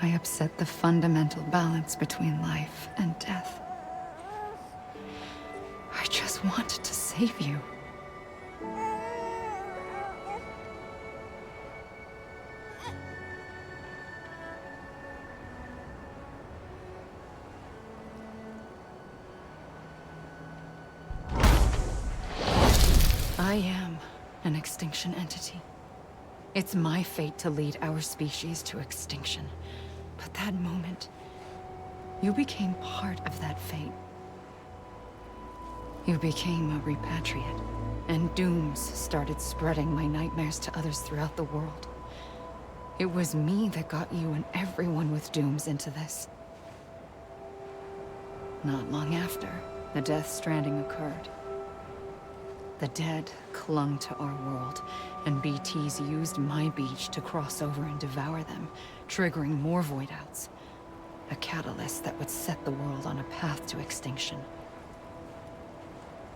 S4: I upset the fundamental balance between life and death. I just wanted to save you. I am an extinction entity. It's my fate to lead our species to extinction. But that moment, you became part of that fate. You became a repatriate, and dooms started spreading my nightmares to others throughout the world. It was me that got you and everyone with dooms into this. Not long after, the Death Stranding occurred. The dead clung to our world, and BTs used my beach to cross over and devour them, triggering more void outs. A catalyst that would set the world on a path to extinction.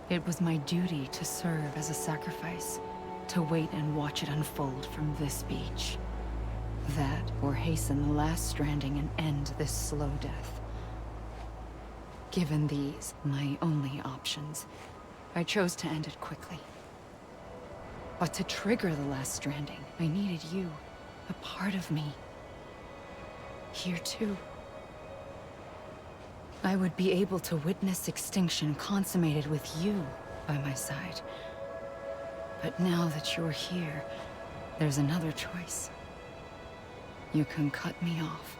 S4: It was my duty to serve as a sacrifice, to wait and watch it unfold from this beach. That, or hasten the last stranding and end this slow death. Given these, my only options, I chose to end it quickly. But to trigger the last stranding, I needed you, a part of me. Here too. I would be able to witness extinction consummated with you by my side. But now that you're here, there's another choice. You can cut me off.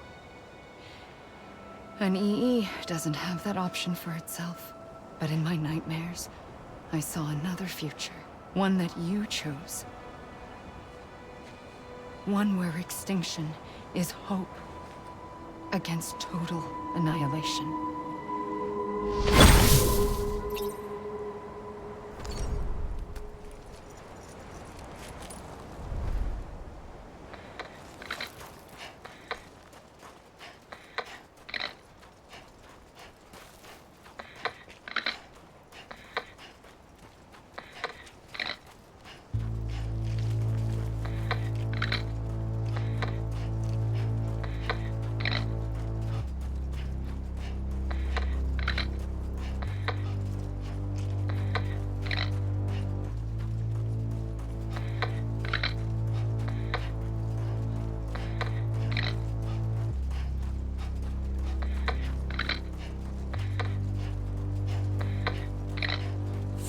S4: An EE doesn't have that option for itself. But in my nightmares, I saw another future. One that you chose. One where extinction is hope against total annihilation.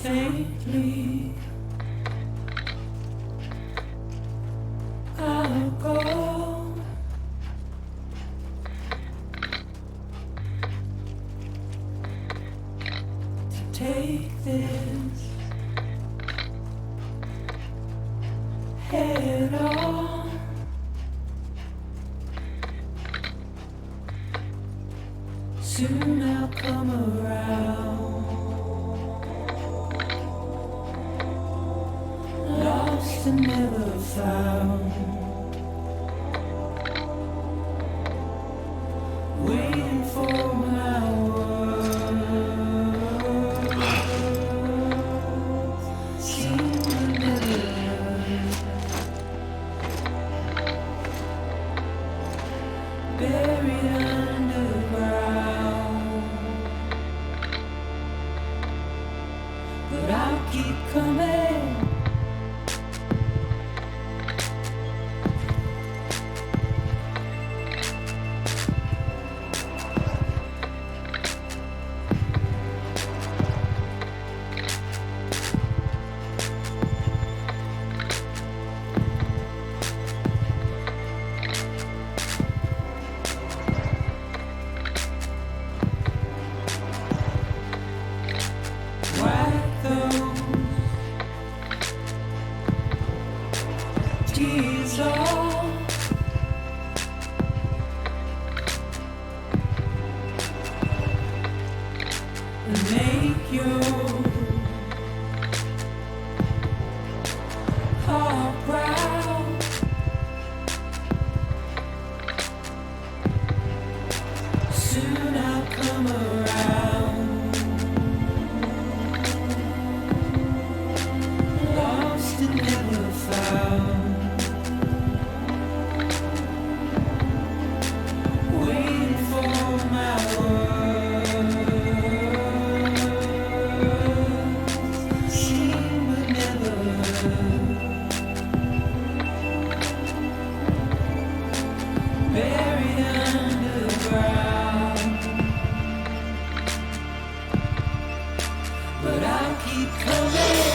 S3: Faintly, I'll go to take this head on. Soon I'll come around. Lost and never found. tears all. And make your heart proud. Soon I'll come around. Lost and never found. Waiting for my words. Seen but never heard. Buried underground. But I'll keep coming.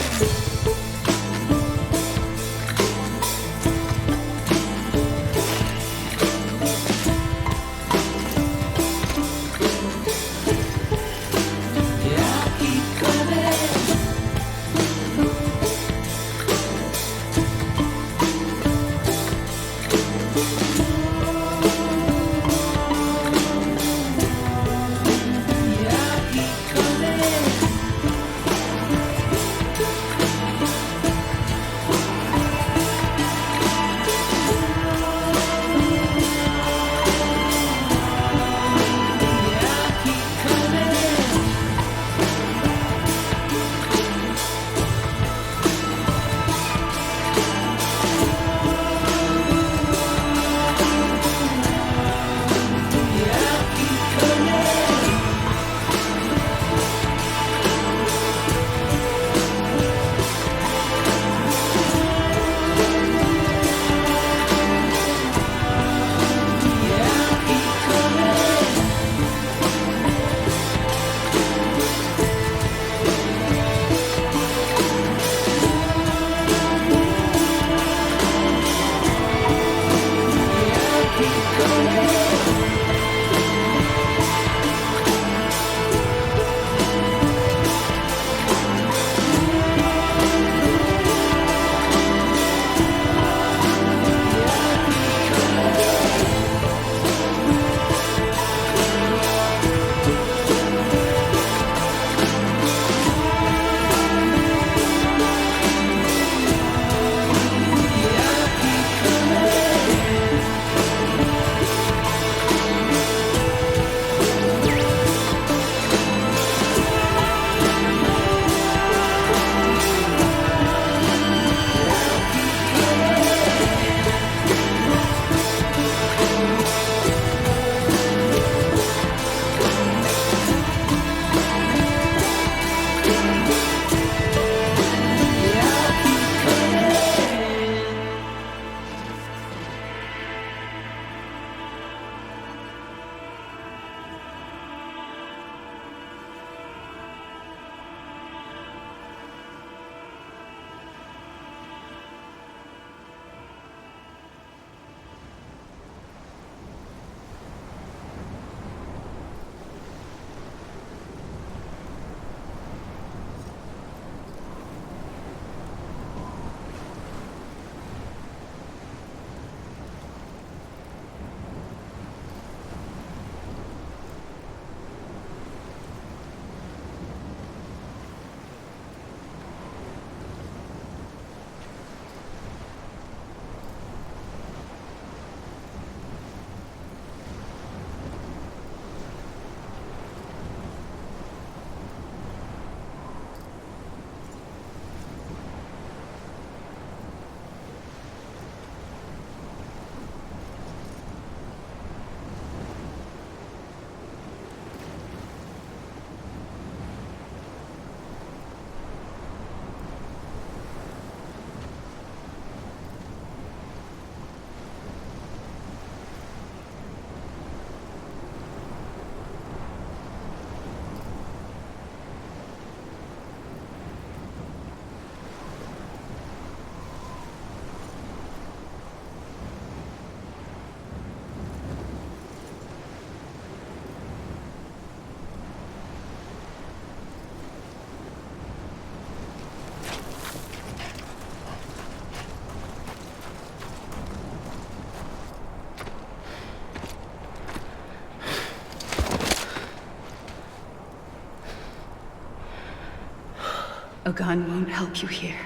S4: A gun won't help you here.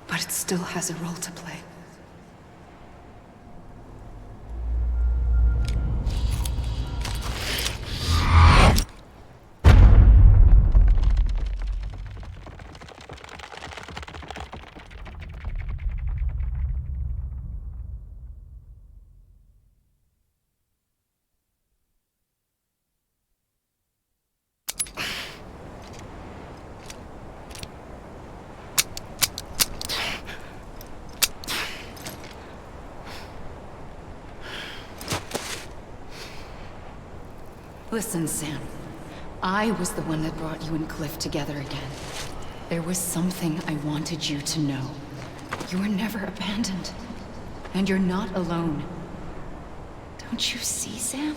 S4: But it still has a role to play. Listen, Sam. I was the one that brought you and Cliff together again. There was something I wanted you to know. You were never abandoned. And you're not alone. Don't you see, Sam?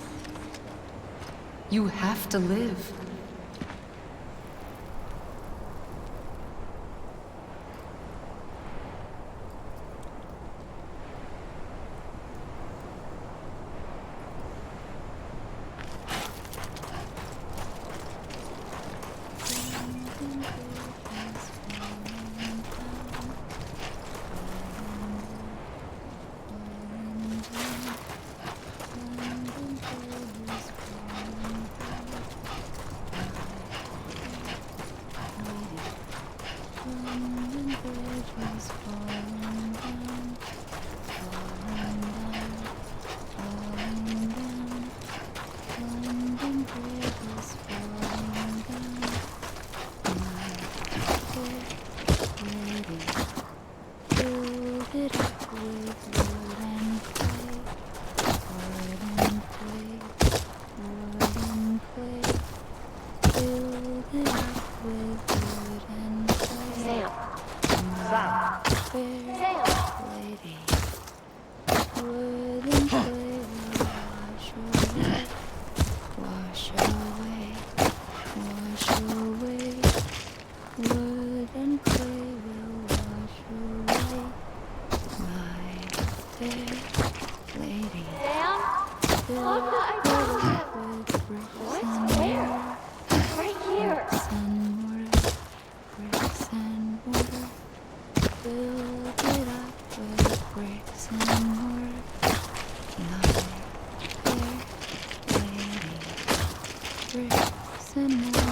S4: You have to live.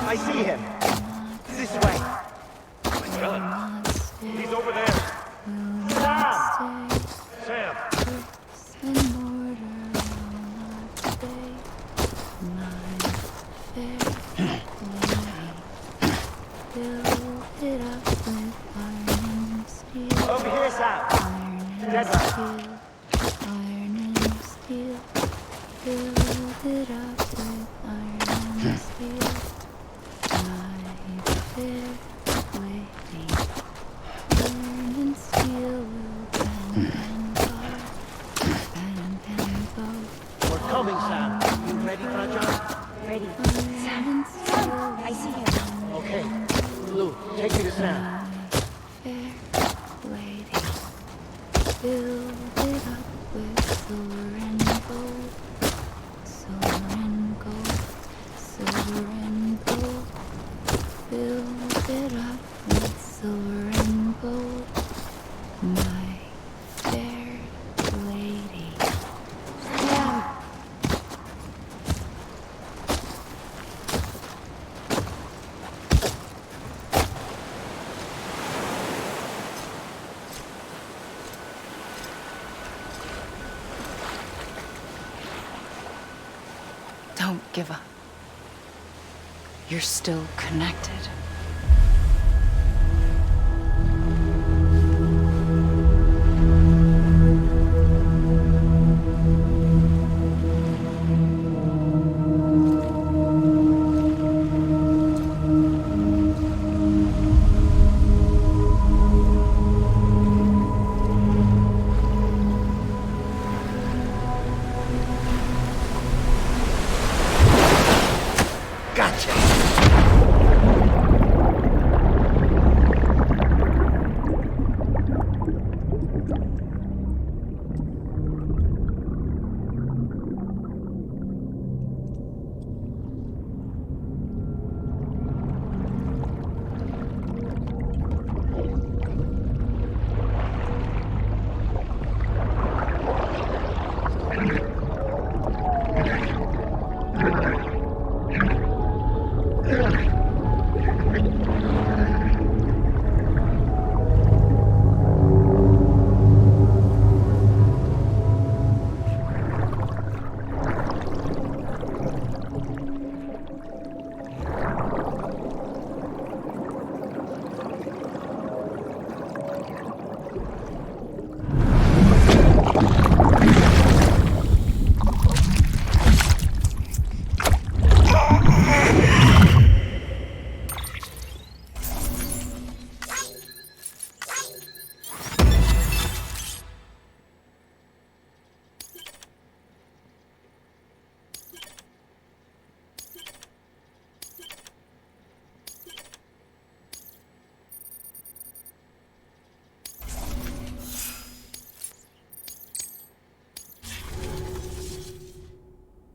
S10: I see him. This way. He's over there. Sam! Sam! Over here, Sam. Dead right.
S4: Iron and steel, build it up with iron and steel. My fair lady, iron and steel will bend and bow, bend and bow.
S10: We're coming, Sam. You ready for a job?
S8: Ready.
S4: Iron and steel,
S8: I see him.
S10: Okay. Lou, take me to Sam.
S4: fair lady, build it up with silver and gold, silver and gold, silver and gold. Build it up with silver and gold, my fair lady.
S8: Sam!
S4: Don't give up. You're still connected.
S2: Gotcha.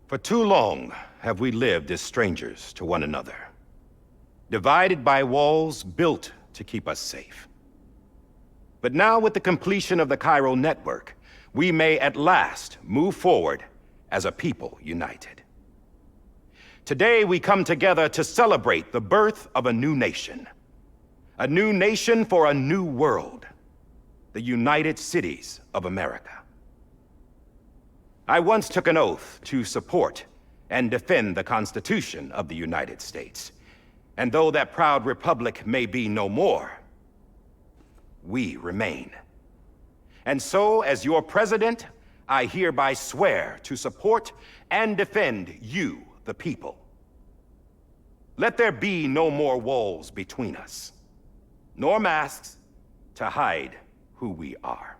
S11: For too long have we lived as strangers to one another, divided by walls built to keep us safe. But now, with the completion of the Cairo network, we may at last move forward as a people united. Today, we come together to celebrate the birth of a new nation. A new nation for a new world. The United Cities of America. I once took an oath to support and defend the Constitution of the United States. And though that proud republic may be no more, we remain. And so, as your president, I hereby swear to support and defend you, the people. Let there be no more walls between us, nor masks to hide who we are.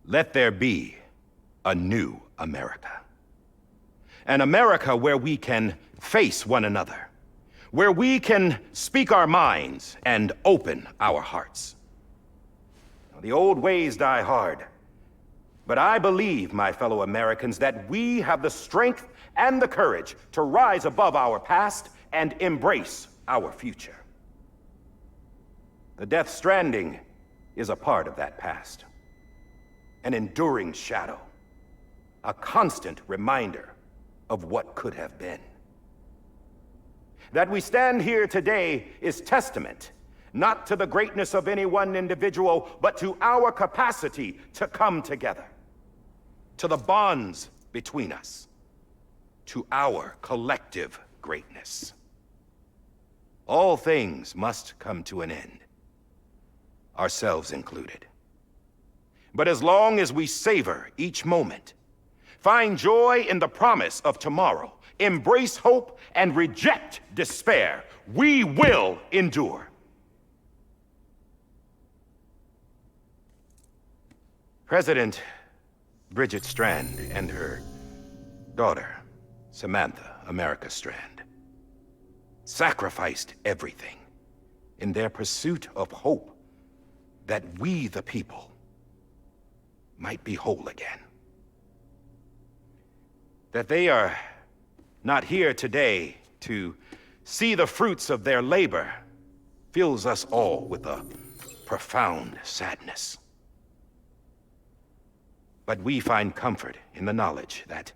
S11: Let there be a new America. An America where we can face one another, where we can speak our minds and open our hearts. Now, the old ways die hard, but I believe, my fellow Americans, that we have the strength and the courage to rise above our past and embrace our future. The Death Stranding is a part of that past. An enduring shadow, a constant reminder of what could have been. That we stand here today is testament, not to the greatness of any one individual, but to our capacity to come together, to the bonds between us, to our collective greatness. All things must come to an end, ourselves included. But as long as we savor each moment, find joy in the promise of tomorrow, embrace hope, and reject despair, we will endure. President Bridget Strand and her daughter, Samantha America Strand, sacrificed everything in their pursuit of hope that we, the people, might be whole again. That they are not here today to see the fruits of their labor fills us all with a profound sadness. But we find comfort in the knowledge that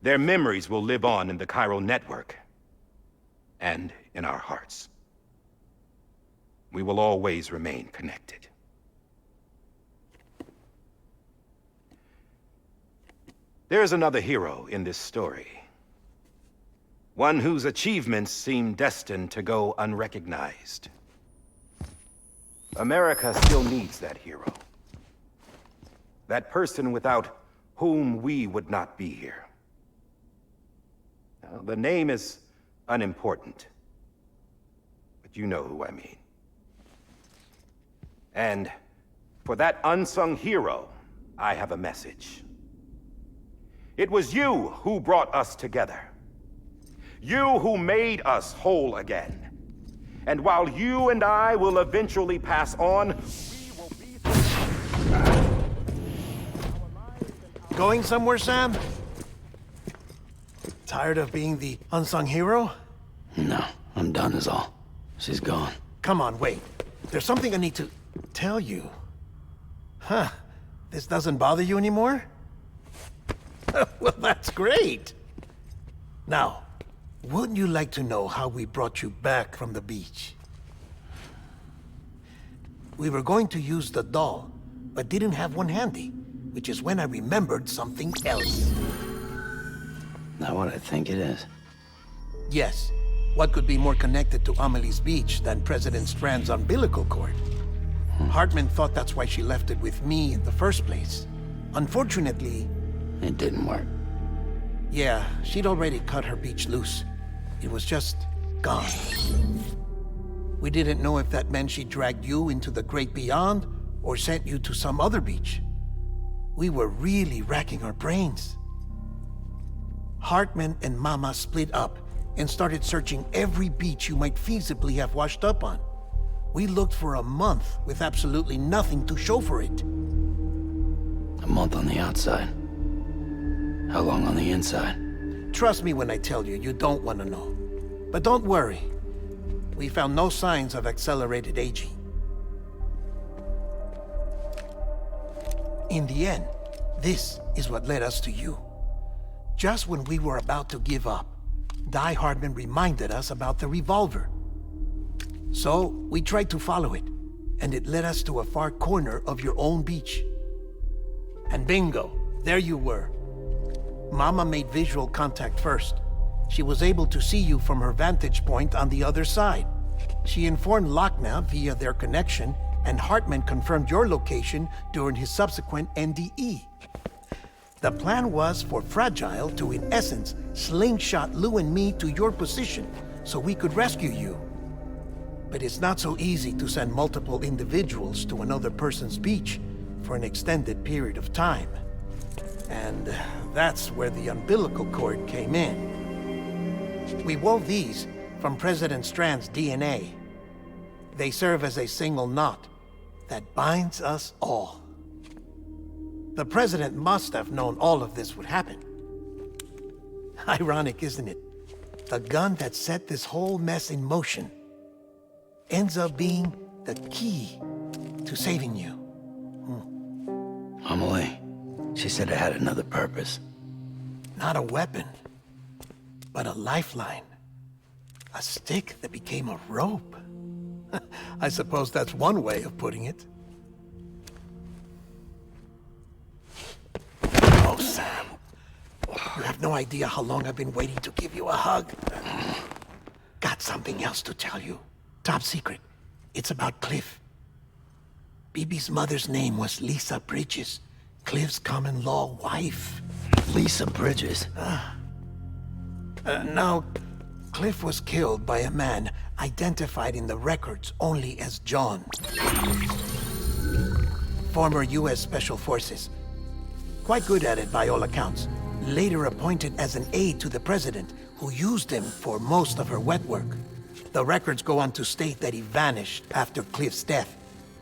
S11: their memories will live on in the Cairo network and in our hearts. We will always remain connected. There is another hero in this story. One whose achievements seem destined to go unrecognized. America still needs that hero. That person without whom we would not be here. Now, the name is unimportant, but you know who I mean. And for that unsung hero, I have a message. It was you who brought us together. You who made us whole again. And while you and I will eventually pass on, we will be...
S5: Going somewhere, Sam? Tired of being the unsung hero?
S6: No, I'm done is all. She's gone.
S5: Come on, wait. There's something I need to tell you. Huh. This doesn't bother you anymore? Well, that's great. Now, wouldn't you like to know how we brought you back from the beach? We were going to use the doll, but didn't have one handy, which is when I remembered something else.
S6: Not what I think it is.
S5: Yes. What could be more connected to Amelie's beach than President Strand's umbilical cord? Hartman thought that's why she left it with me in the first place. Unfortunately...
S6: It didn't work.
S5: Yeah, she'd already cut her beach loose. It was just gone. We didn't know if that meant she dragged you into the great beyond or sent you to some other beach. We were really racking our brains. Hartman and Mama split up and started searching every beach you might feasibly have washed up on. We looked for a month with absolutely nothing to show for it.
S6: A month on the outside. How long on the inside?
S5: Trust me when I tell you, you don't want to know. But don't worry. We found no signs of accelerated aging. In the end, this is what led us to you. Just when we were about to give up, Die Hardman reminded us about the revolver. So, we tried to follow it, and it led us to a far corner of your own beach. And bingo, there you were. Mama made visual contact first. She was able to see you from her vantage point on the other side. She informed Lochna via their connection, and Hartman confirmed your location during his subsequent NDE. The plan was for Fragile to, in essence, slingshot Lou and me to your position so we could rescue you. But it's not so easy to send multiple individuals to another person's beach for an extended period of time. And that's where the umbilical cord came in. We wove these from President Strand's DNA. They serve as a single knot that binds us all. The President must have known all of this would happen. Ironic, isn't it? The gun that set this whole mess in motion ends up being the key to saving you.
S6: Amelie, she said it had another purpose.
S5: Not a weapon, but a lifeline. A stick that became a rope. I suppose that's one way of putting it. Oh, Sam. You have no idea how long I've been waiting to give you a hug. Got something else to tell you. Top secret. It's about Cliff. Bibi's mother's name was Lisa Bridges, Cliff's common-law wife.
S6: Lisa Bridges?
S5: Now, Cliff was killed by a man identified in the records only as John. Former U.S. Special Forces. Quite good at it by all accounts. Later appointed as an aide to the president, who used him for most of her wet work. The records go on to state that he vanished after Cliff's death.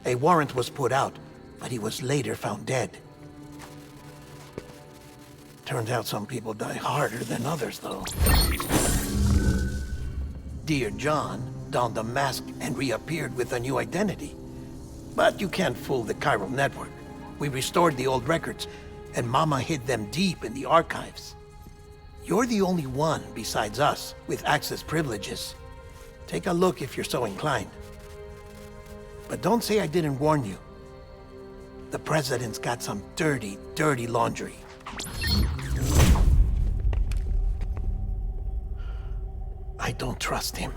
S5: A warrant was put out, but he was later found dead. Turns out some people die harder than others, though. Dear John donned a mask and reappeared with a new identity. But you can't fool the chiral network. We restored the old records, and Mama hid them deep in the archives. You're the only one, besides us, with access privileges. Take a look if you're so inclined. But don't say I didn't warn you. The President's got some dirty, dirty laundry. I don't trust him,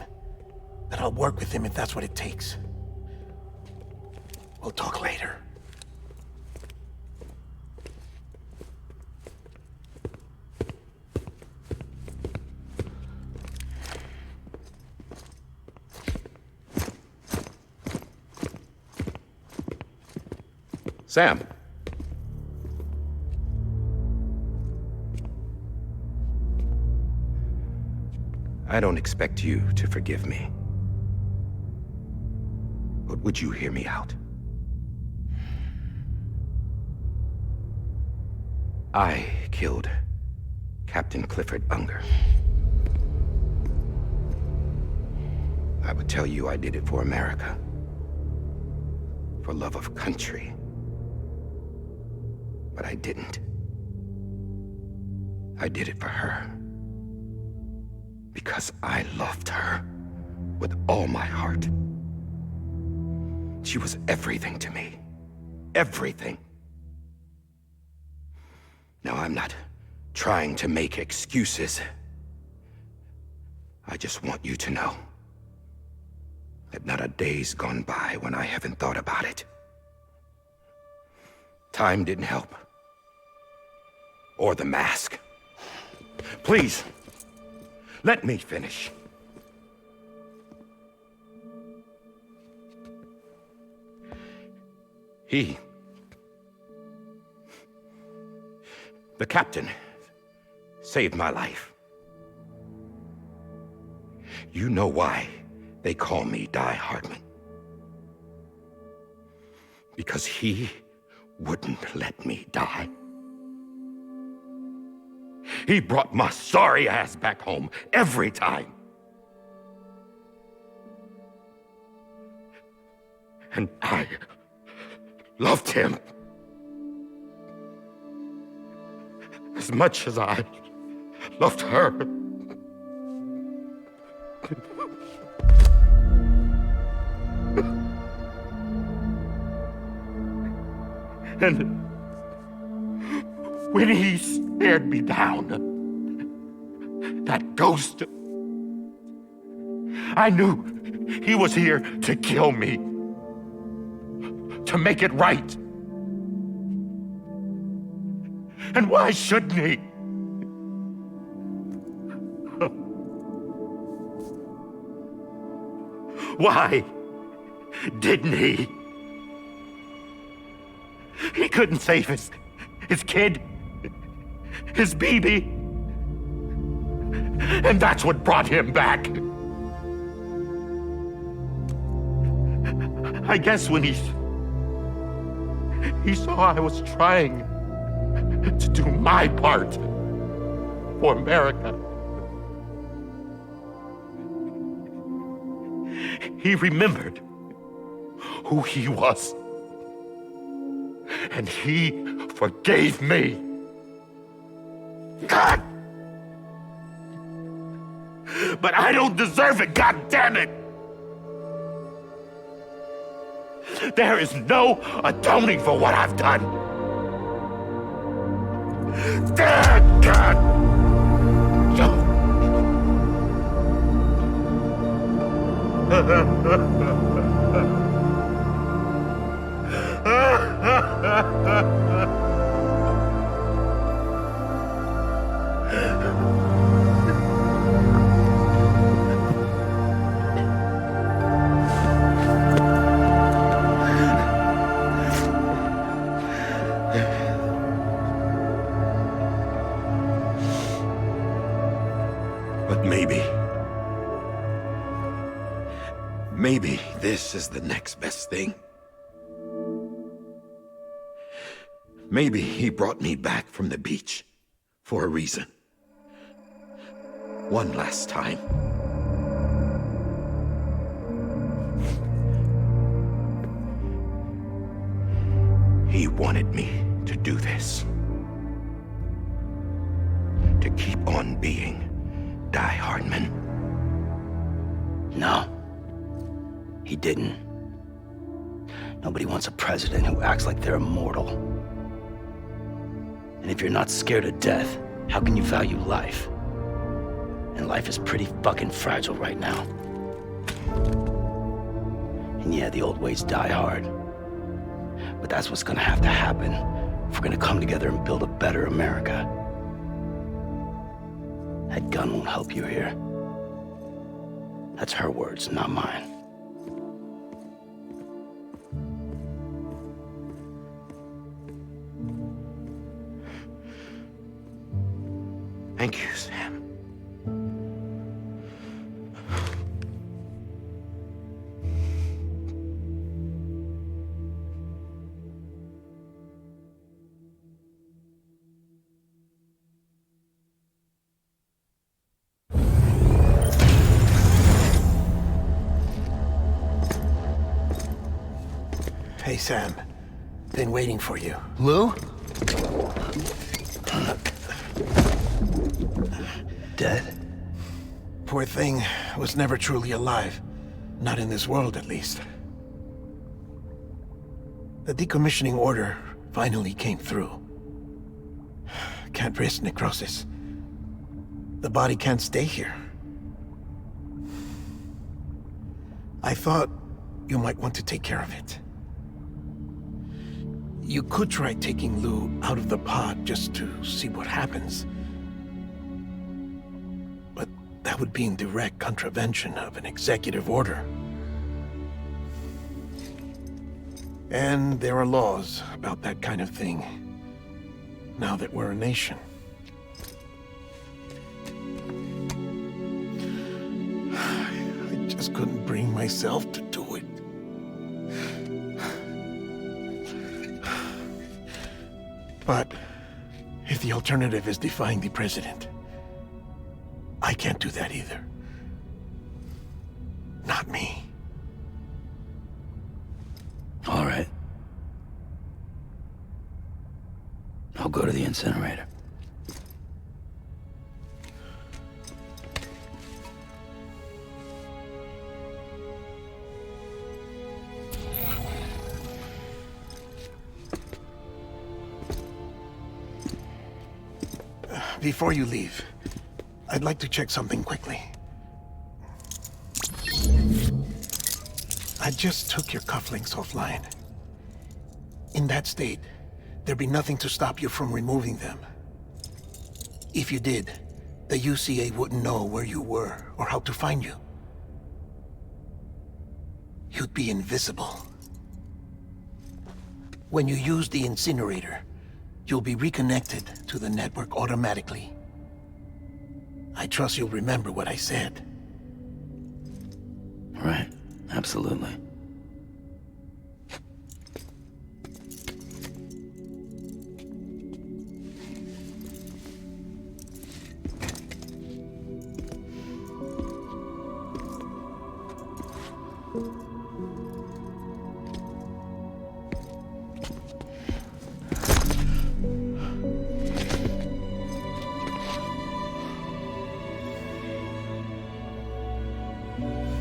S5: but I'll work with him if that's what it takes. We'll talk later.
S11: Sam. I don't expect you to forgive me. But would you hear me out? I killed Captain Clifford Unger. I would tell you I did it for America. For love of country. But I didn't. I did it for her. Because I loved her with all my heart. She was everything to me. Everything. Now, I'm not trying to make excuses. I just want you to know that not a day's gone by when I haven't thought about it. Time didn't help. Or the mask. Please, let me finish. The captain saved my life. You know why they call me Die Hardman. Because he wouldn't let me die. He brought my sorry ass back home every time. And I loved him as much as I loved her. And when he stared me down, that ghost, I knew he was here to kill me, to make it right. And why shouldn't he? Why didn't he? He couldn't save his kid, his baby. And that's what brought him back. I guess when he saw I was trying to do my part for America, he remembered who he was. And he forgave me. God! But I don't deserve it, God damn it! There is no atoning for what I've done. Damn God! But maybe this is the next best thing. Maybe he brought me back from the beach for a reason. One last time. He wanted me to do this. To keep on being Die Hardman.
S6: No. He didn't. Nobody wants a president who acts like they're immortal. And if you're not scared of death, how can you value life? And life is pretty fucking fragile right now. And yeah, the old ways die hard. But that's what's gonna have to happen if we're gonna come together and build a better America. That gun won't help you here. That's her words, not mine.
S11: Thank you, Sam.
S5: Hey, Sam. Been waiting for you.
S6: Lou? Dead?
S5: Poor thing was never truly alive. Not in this world, at least. The decommissioning order finally came through. Can't risk necrosis. The body can't stay here. I thought you might want to take care of it. You could try taking Lou out of the pod just to see what happens. But that would be in direct contravention of an executive order. And there are laws about that kind of thing, now that we're a nation. just couldn't bring myself to do it. But if the alternative is defying the president, I can't do that either. Not me.
S6: All right. I'll go to the incinerator.
S5: Before you leave, I'd like to check something quickly. I just took your cufflinks offline. In that state, there'd be nothing to stop you from removing them. If you did, the UCA wouldn't know where you were or how to find you. You'd be invisible. When you use the incinerator, you'll be reconnected to the network automatically. I trust you'll remember what I said.
S6: Right. Absolutely.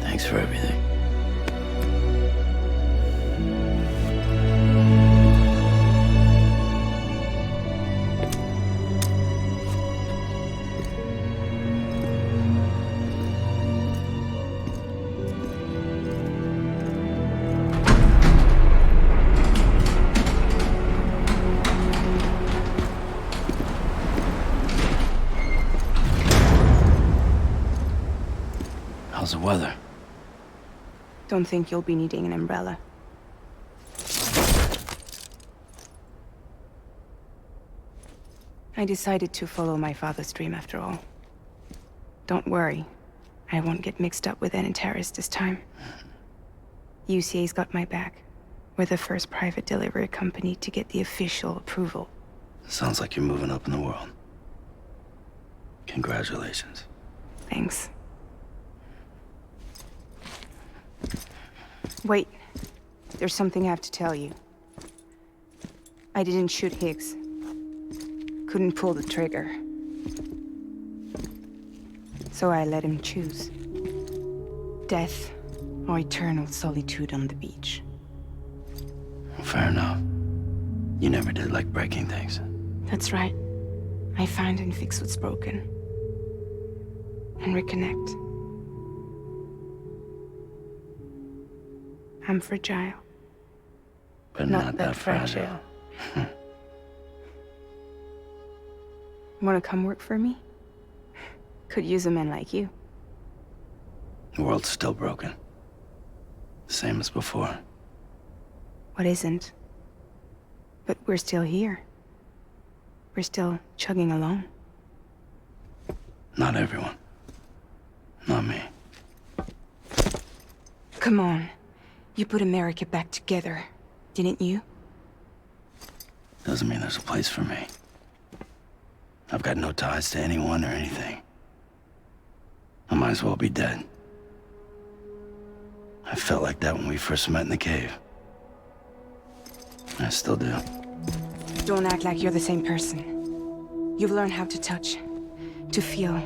S6: Thanks for everything. How's the weather?
S8: Don't think you'll be needing an umbrella. I decided to follow my father's dream after all. Don't worry. I won't get mixed up with any terrorists this time. UCA's got my back. We're the first private delivery company to get the official approval.
S6: Sounds like you're moving up in the world. Congratulations.
S8: Thanks. Wait. There's something I have to tell you. I didn't shoot Higgs. Couldn't pull the trigger. So I let him choose. Death or eternal solitude on the beach.
S6: Fair enough. You never did like breaking things.
S8: That's right. I find and fix what's broken. And reconnect. I'm fragile.
S6: But not that fragile.
S8: Wanna come work for me? Could use a man like you.
S6: The world's still broken. Same as before.
S8: What isn't? But we're still here. We're still chugging along.
S6: Not everyone. Not me.
S8: Come on. You put America back together, didn't you?
S6: Doesn't mean there's a place for me. I've got no ties to anyone or anything. I might as well be dead. I felt like that when we first met in the cave. I still do.
S8: Don't act like you're the same person. You've learned how to touch, to feel.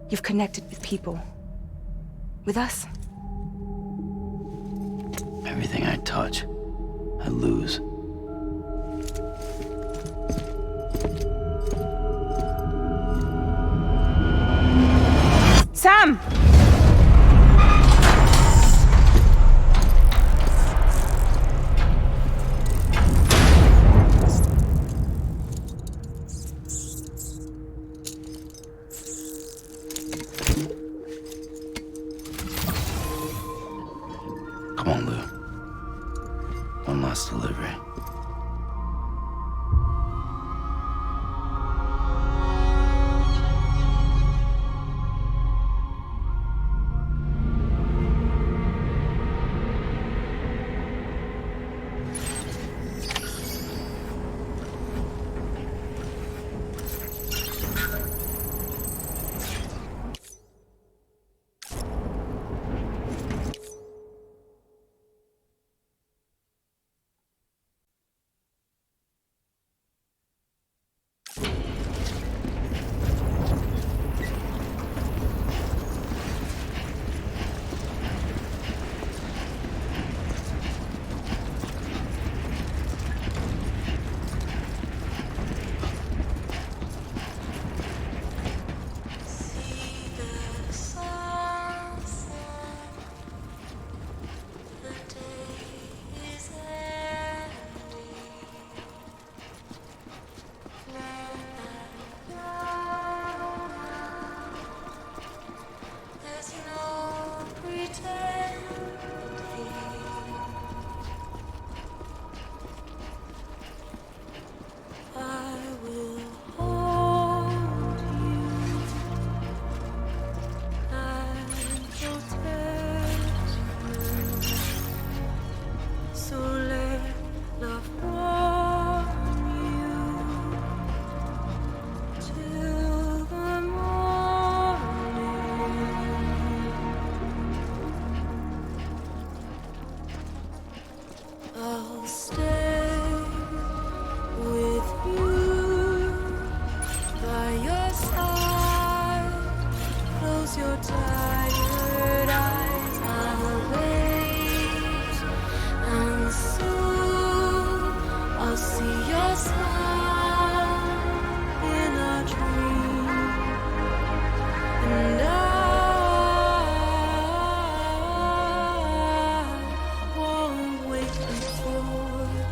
S8: You've connected with people. With us.
S6: Everything I touch, I lose.
S8: Sam!
S6: Come on, Lou. One last delivery.
S3: I'll stay with you by your side. Close your tired eyes. I'll wait, and soon I'll see your smile in a dream, and I won't wait before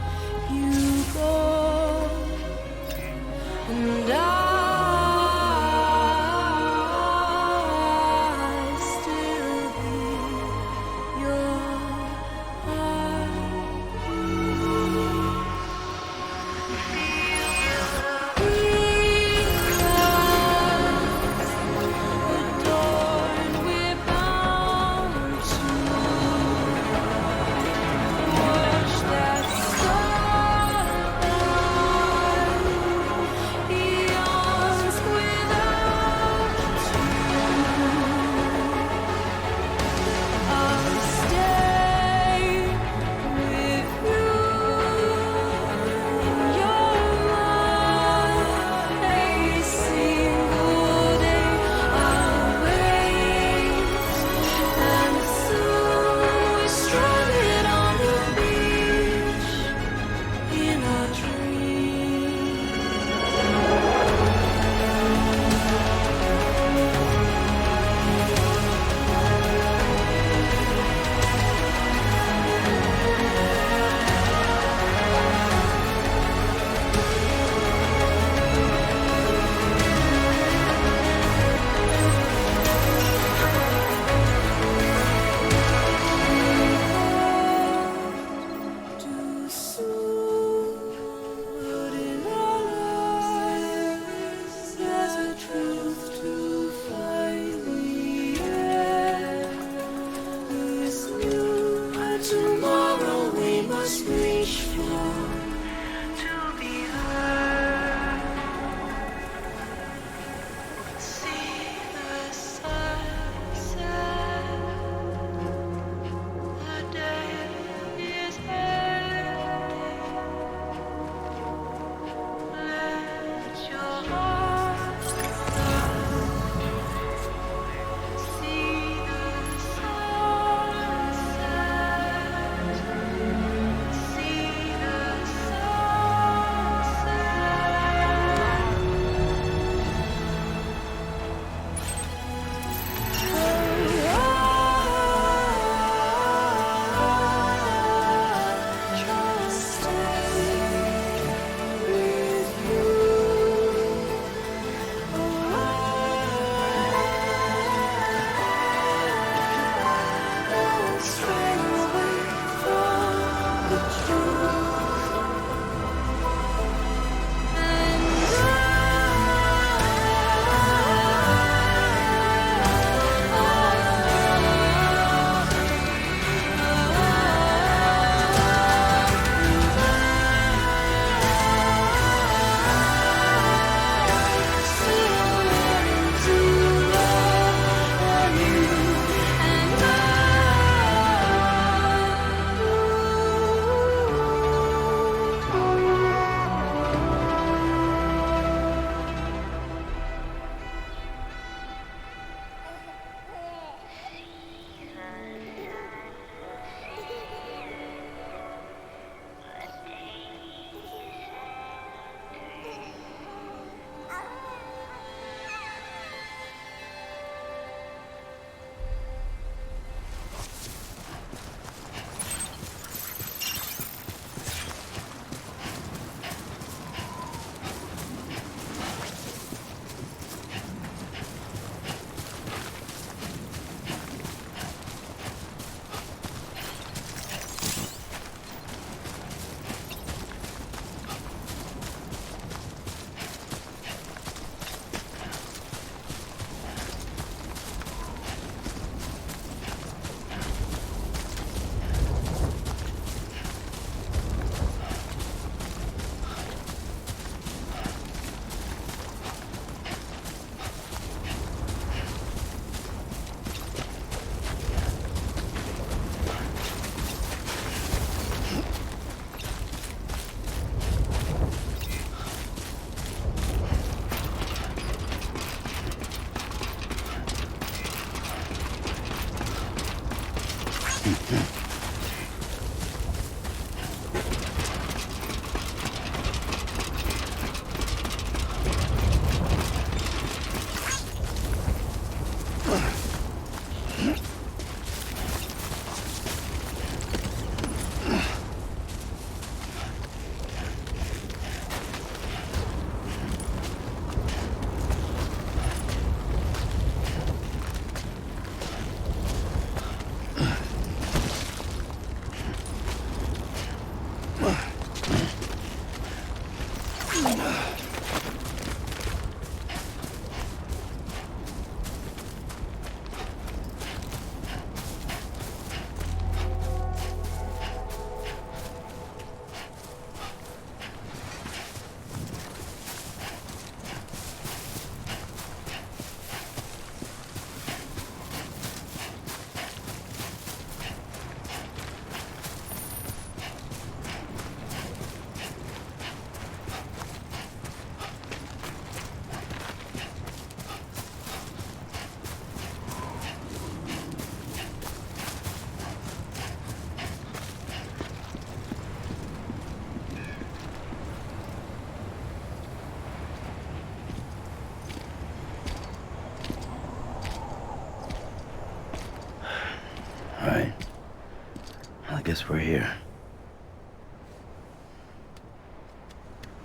S6: guess we're here.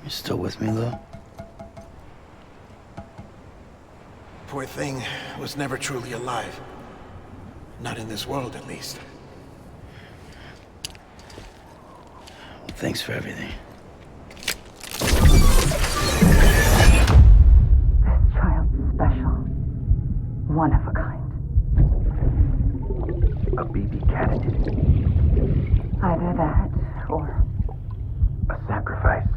S6: You still with me, Lou?
S5: Poor thing was never truly alive. Not in this world, at least.
S6: Well, thanks for everything.
S4: This child's special. One of a kind.
S1: A BB candidate.
S4: Either that, or
S1: A sacrifice.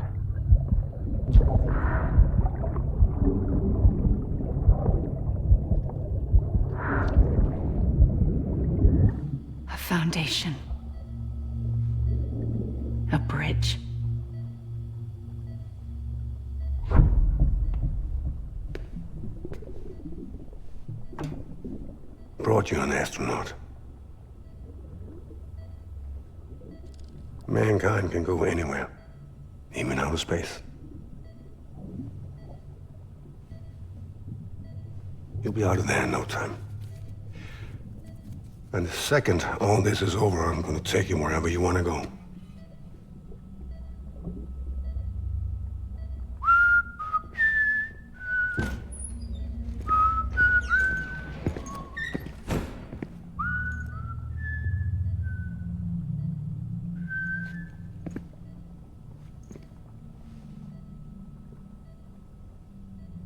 S4: a foundation. A bridge.
S12: Brought you an astronaut. Mankind can go anywhere, even outer space. You'll be out of there in no time. And the second all this is over, I'm gonna take you wherever you want to go.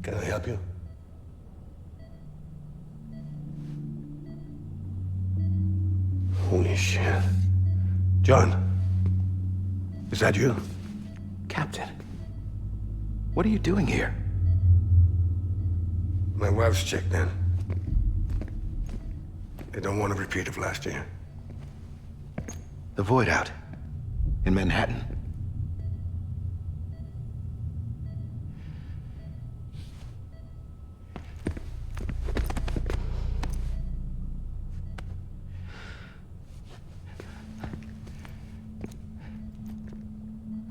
S12: Can I help you? Holy shit. John, is that you?
S11: Captain, what are you doing here?
S12: My wife's checked in. They don't want a repeat of last year.
S11: The Void Out in Manhattan.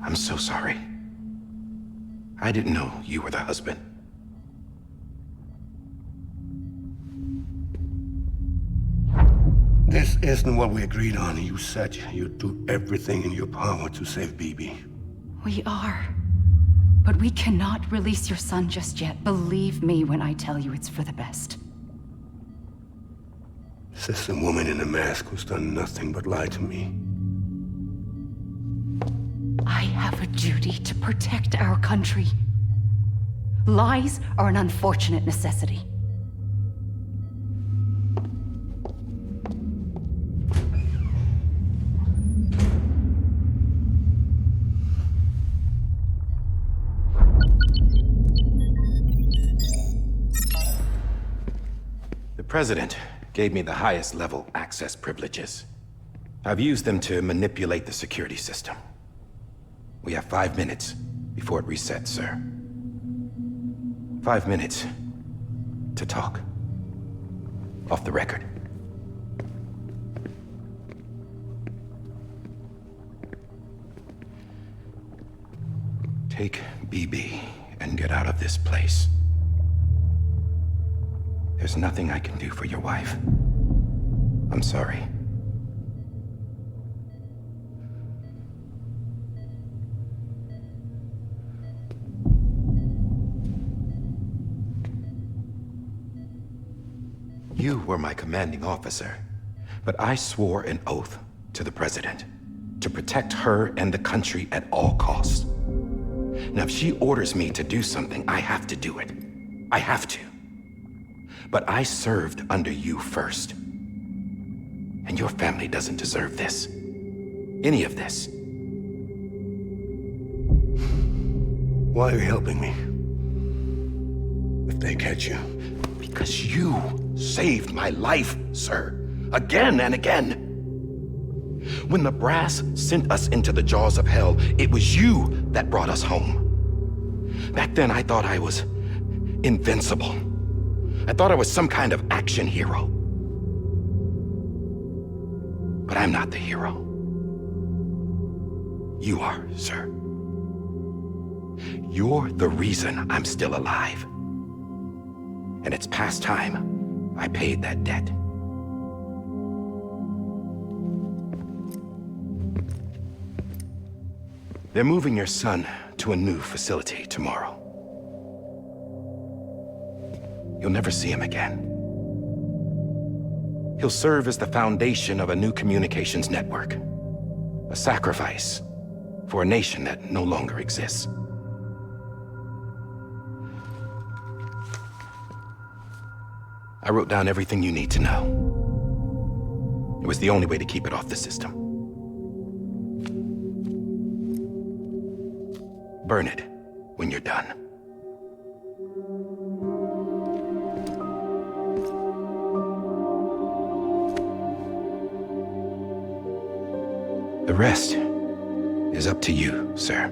S11: I'm so sorry. I didn't know you were the husband.
S12: This isn't what we agreed on. You said you'd do everything in your power to save BB.
S4: We are. But we cannot release your son just yet. Believe me when I tell you it's for the best.
S12: This is a woman in a mask who's done nothing but lie to me.
S4: I have a duty to protect our country. Lies are an unfortunate necessity.
S11: The President gave me the highest level access privileges. I've used them to manipulate the security system. We have 5 minutes before it resets, sir. 5 minutes to talk. Off the record. Take BB and get out of this place. There's nothing I can do for your wife. I'm sorry. You were my commanding officer, but I swore an oath to the President to protect her and the country at all costs. Now, if she orders me to do something, I have to do it. I have to. But I served under you first. And your family doesn't deserve this. Any of this.
S12: Why are you helping me? If they catch you.
S11: Because you saved my life, sir. Again and again. When the brass sent us into the jaws of hell, it was you that brought us home. Back then, I thought I was invincible. I thought I was some kind of action hero. But I'm not the hero. You are, sir. You're the reason I'm still alive. And it's past time I paid that debt. They're moving your son to a new facility tomorrow. You'll never see him again. He'll serve as the foundation of a new communications network. A sacrifice for a nation that no longer exists. I wrote down everything you need to know. It was the only way to keep it off the system. Burn it when you're done. The rest is up to you, sir.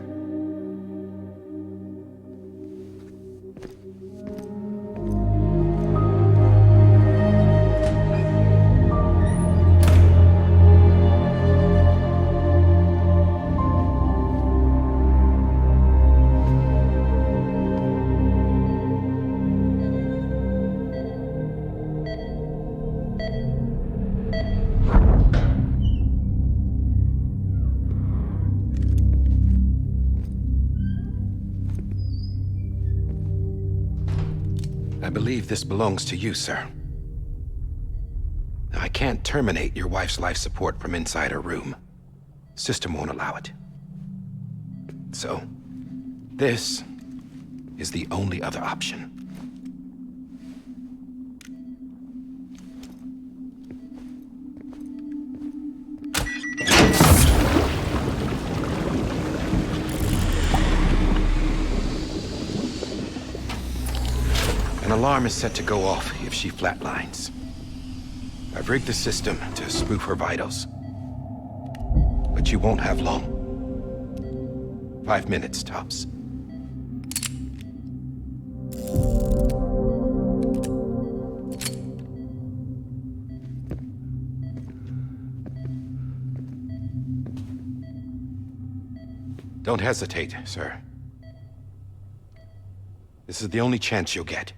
S11: I believe this belongs to you, sir. I can't terminate your wife's life support from inside her room. System won't allow it. So, this is the only other option. An alarm is set to go off if she flatlines. I've rigged the system to spoof her vitals. But you won't have long. 5 minutes, tops. Don't hesitate, sir. This is the only chance you'll get.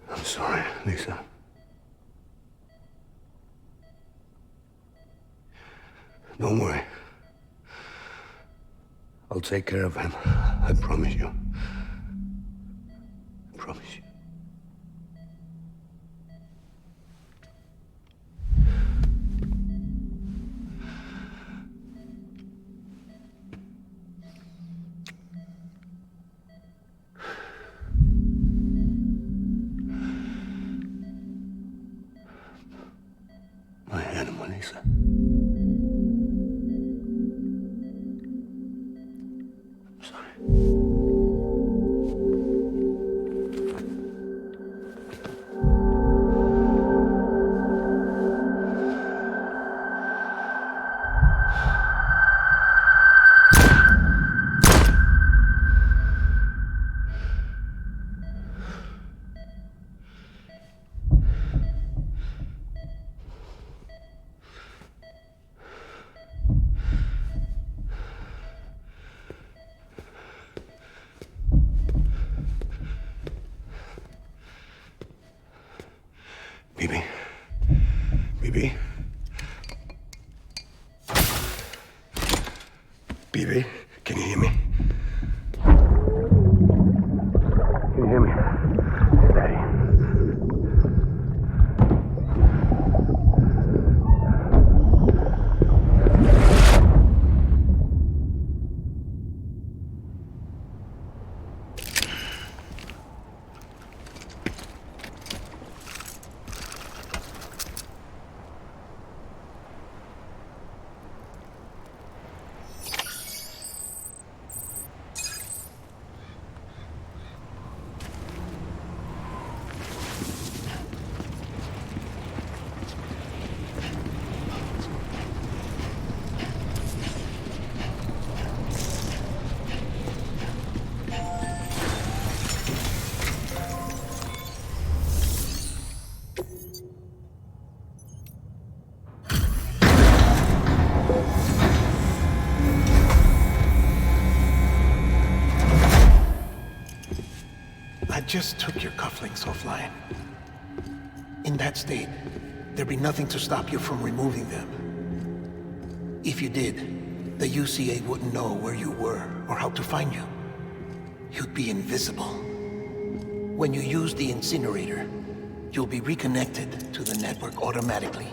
S12: I'm sorry, Lisa. Don't worry. I'll take care of him. I promise you. I promise you. My animal, Lisa. I'm sorry. Bibi? Bibi? Bibi, can you hear me? Can you hear me? It's Daddy.
S5: just took your cufflinks offline. In that state, there'd be nothing to stop you from removing them. If you did, the UCA wouldn't know where you were or how to find you. You'd be invisible. When you use the incinerator, you'll be reconnected to the network automatically.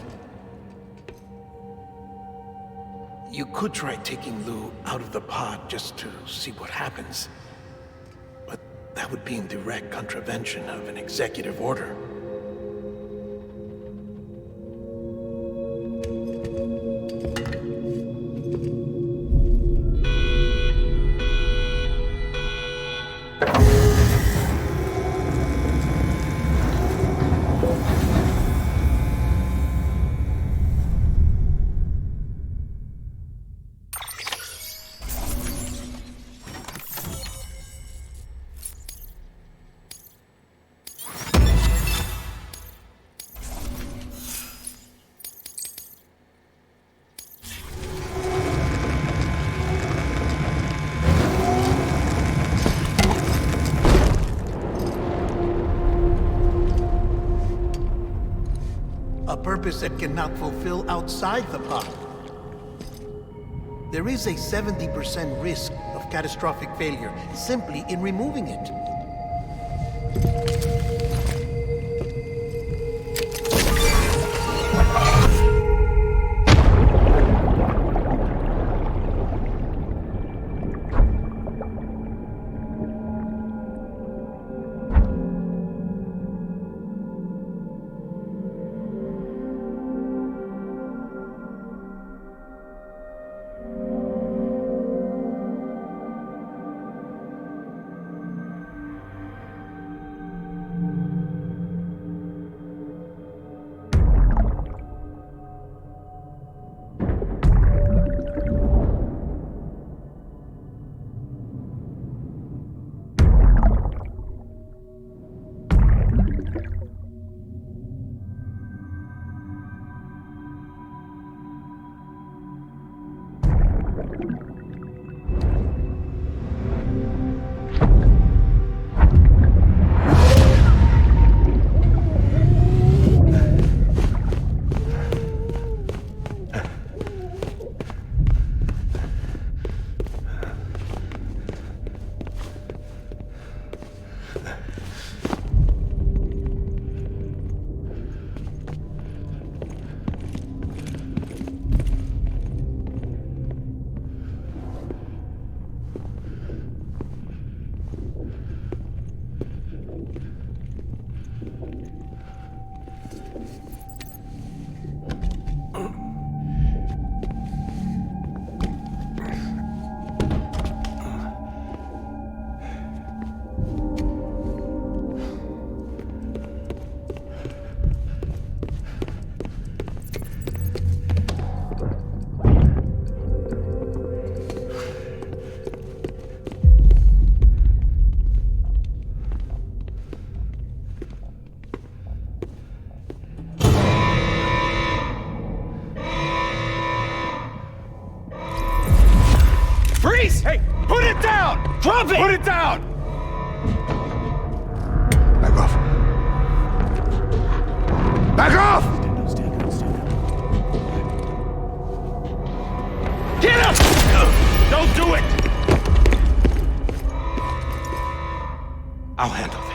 S5: You could try taking Lou out of the pod just to see what happens. But that would be in direct contravention of an executive order. A purpose that cannot fulfill outside the pod. There is a 70% risk of catastrophic failure simply in removing it.
S11: Freeze! Hey, put it down! Drop it! Put it down!
S12: Back off. Back off!
S11: Get up! Don't do it! I'll handle this.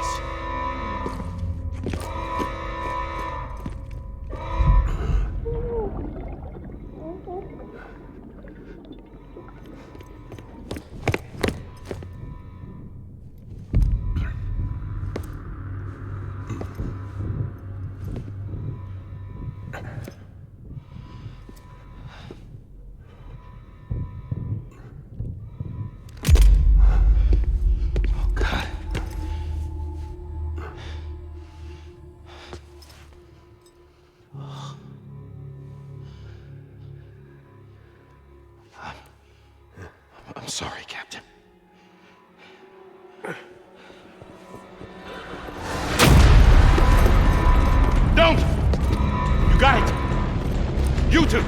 S11: I'm sorry, Captain. Don't! You got it! You two!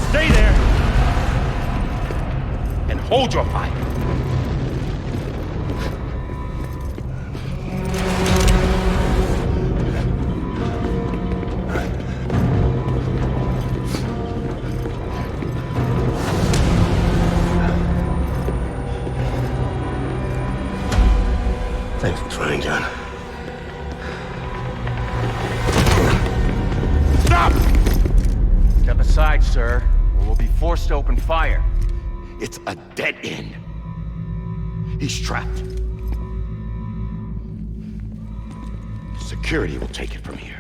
S11: Stay there! And hold your fire! side, sir, or we'll be forced to open fire.
S12: It's a dead end. He's trapped. Security will take it from here.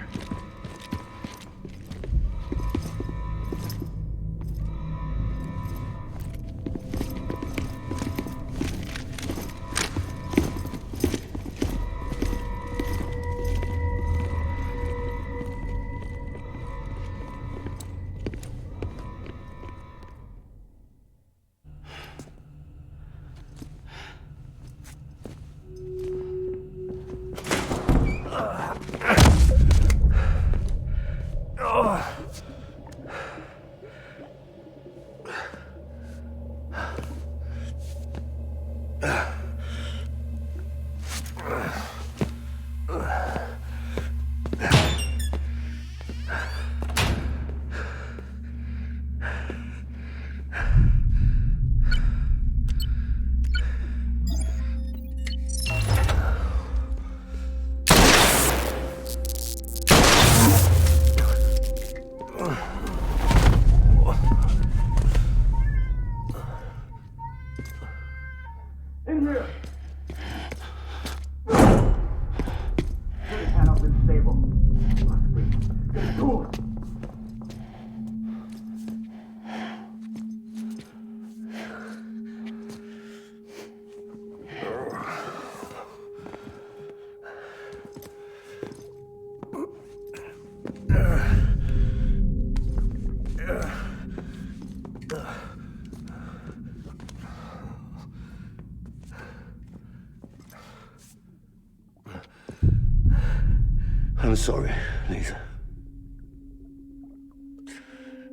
S13: I'm sorry, Lisa.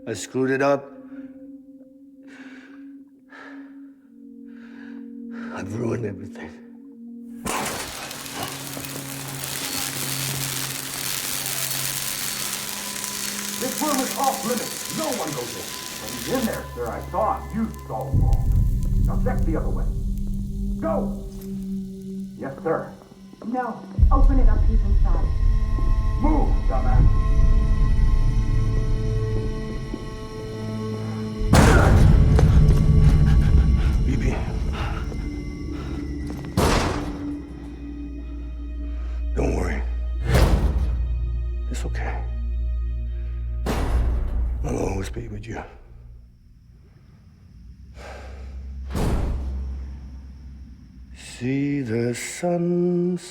S13: I screwed it up. I've ruined everything.
S11: This room is off limits. No one goes in. When he's in there, sir, I thought you saw wrong. Now check the other way. Go! Yes, sir.
S14: No. Open it up. He's inside.
S11: Move, dumbass.
S13: BB. Don't worry. It's okay. I'll always be with you. See the sunset.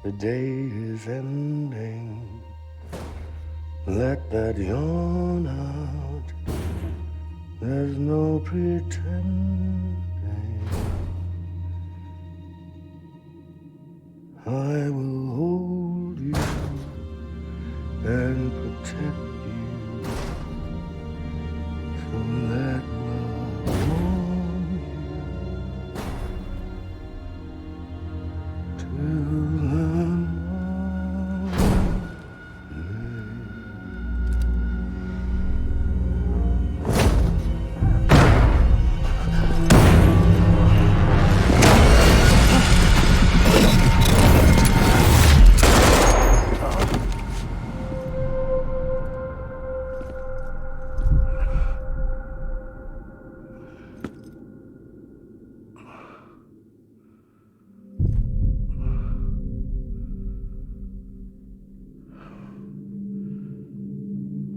S13: The day is ending. Let that yawn out. There's no pretending. I will hold you and protect you. So let love warm you to the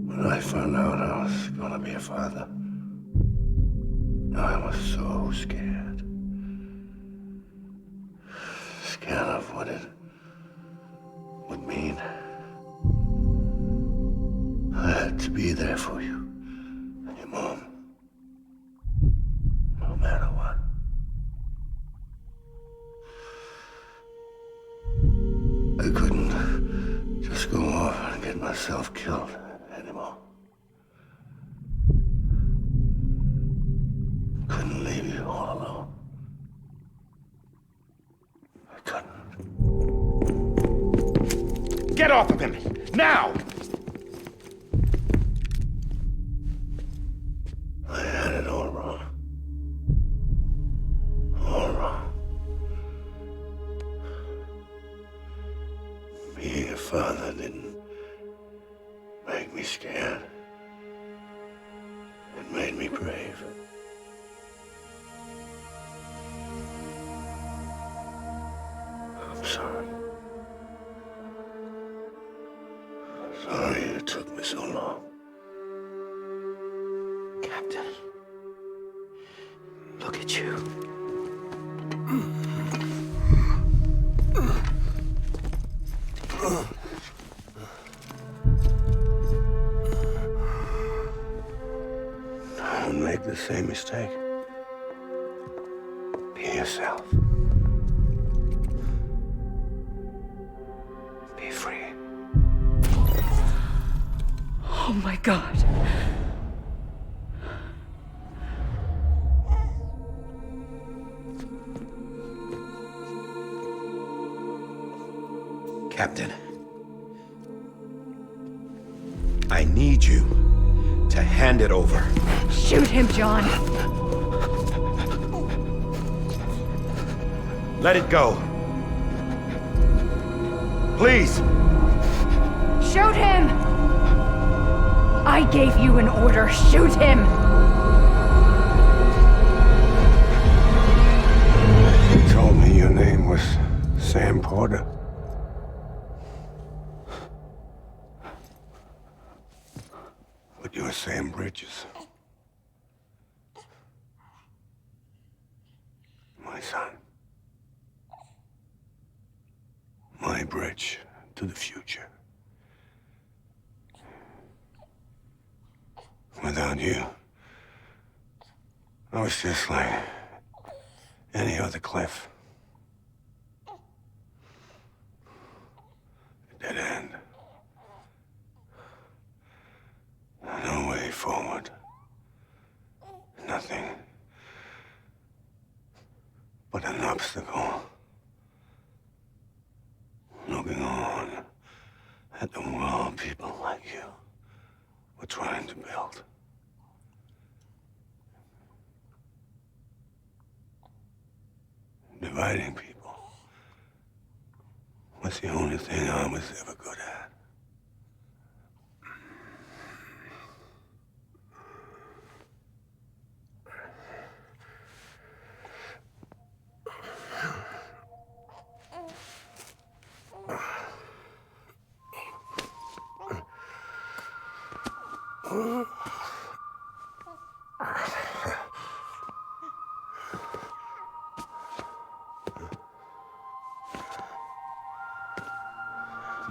S13: When I found out I was gonna be a father, I was so scared. Scared of what it would mean. I had to be there for you and your mom, no matter what. I couldn't just go off and get myself killed anymore. Couldn't leave you all alone. I couldn't.
S11: Get off of him! Now!
S13: I had it all wrong. All wrong. Being a father didn't make me scared. It made me brave. I'm sorry. Sorry it took me so long.
S6: Captain, look at you.
S13: Don't make the same mistake. Be yourself. Be free.
S4: Oh my God.
S11: Captain, I need you to hand it over.
S4: Shoot him, John.
S11: Let it go. Please.
S4: Shoot him! I gave you an order. Shoot him!
S13: You told me your name was Sam Porter. But you're Sam Bridges. My son. My bridge to the future. Without you, I was just like any other Cliff. A dead end. No way forward. Nothing but an obstacle. Looking on at the world people like you were trying to build. Dividing people was the only thing I was ever good at.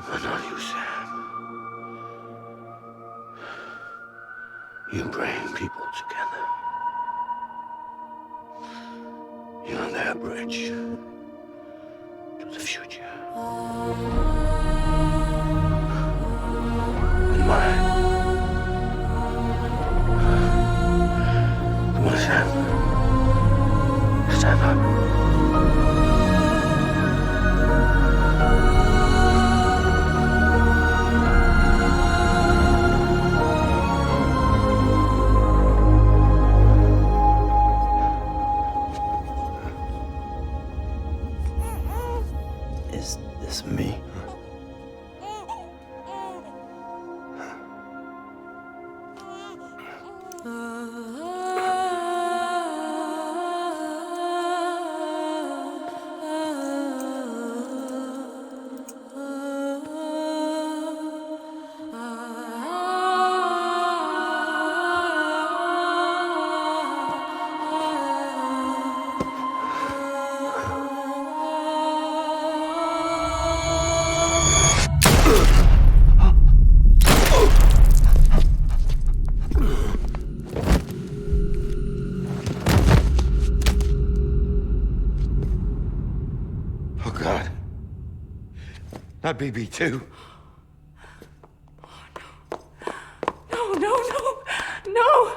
S13: But not you, Sam. You bring people together. You're their bridge to the future. And mine. Come on, Sam. Stand up.
S6: Is this me?
S11: Oh, God. Not BB2.
S4: No, no, no, no!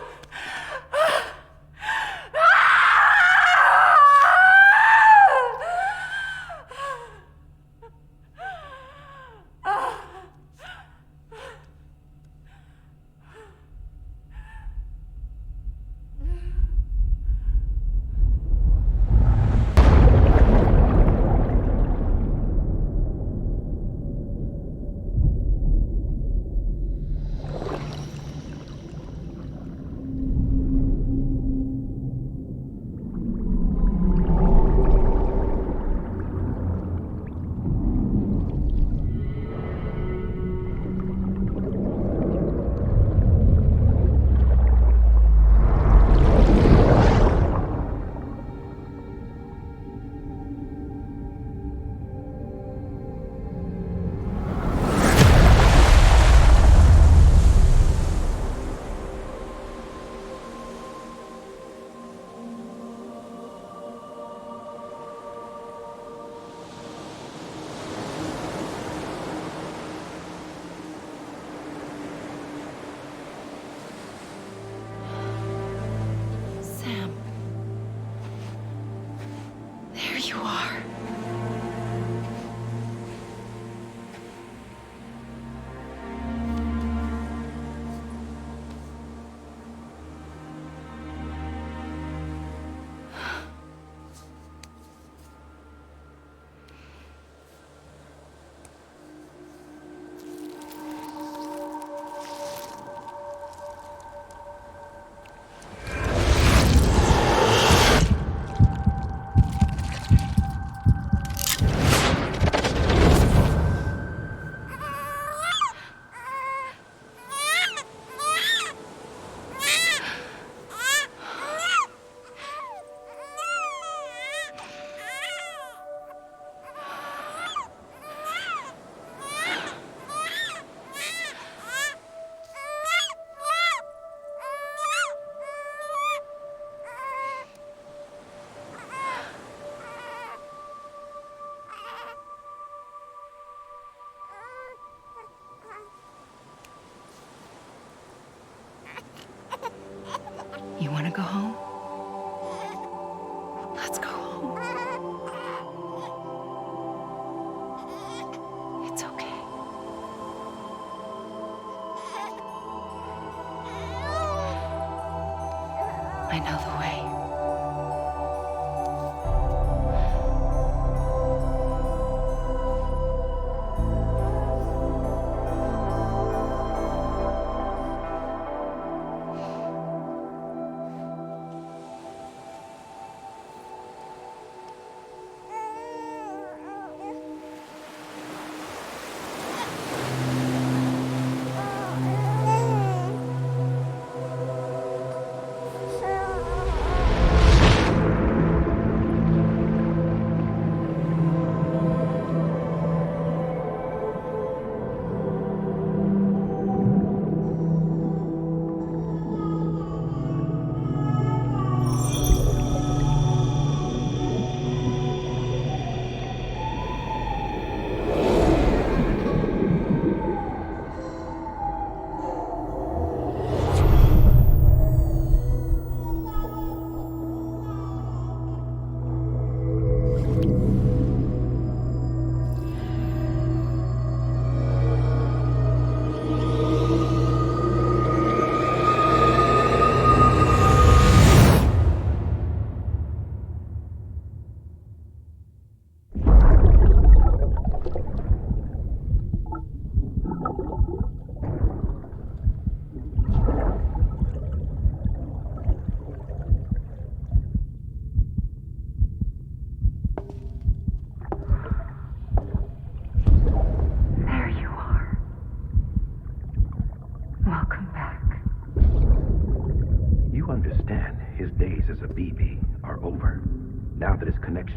S4: I know the way.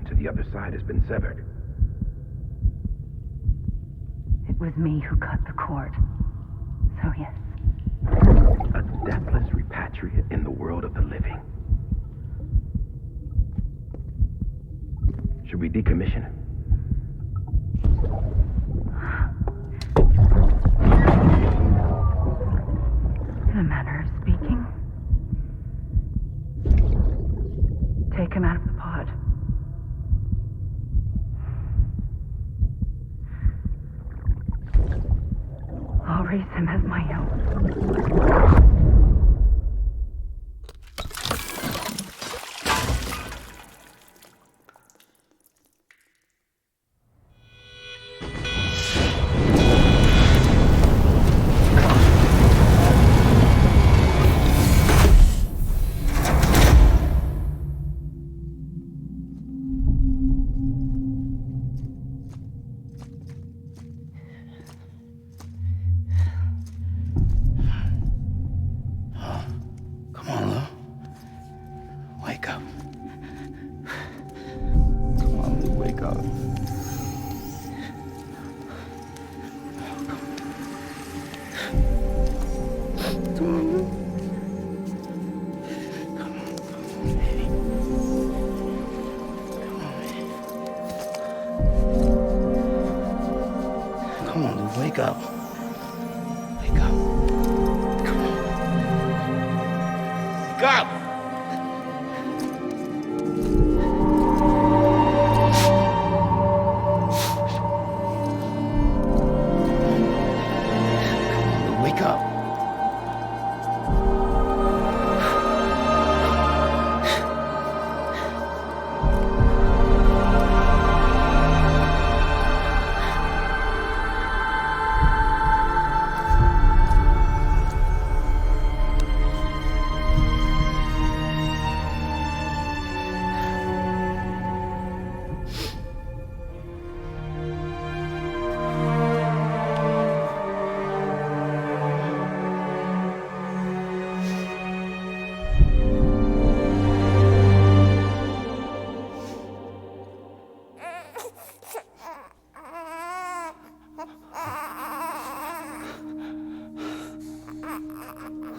S15: To the other side has been severed.
S4: It was me who cut the cord. So yes.
S15: A deathless repatriate in the world of the living. Should we decommission him?
S4: In a manner of speaking. Take him out of the pod. I'll raise him as my own.
S6: Come on, Lou, wake up. Wake up. Come on. Wake up! Come on, Lou, wake up.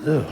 S6: Lou.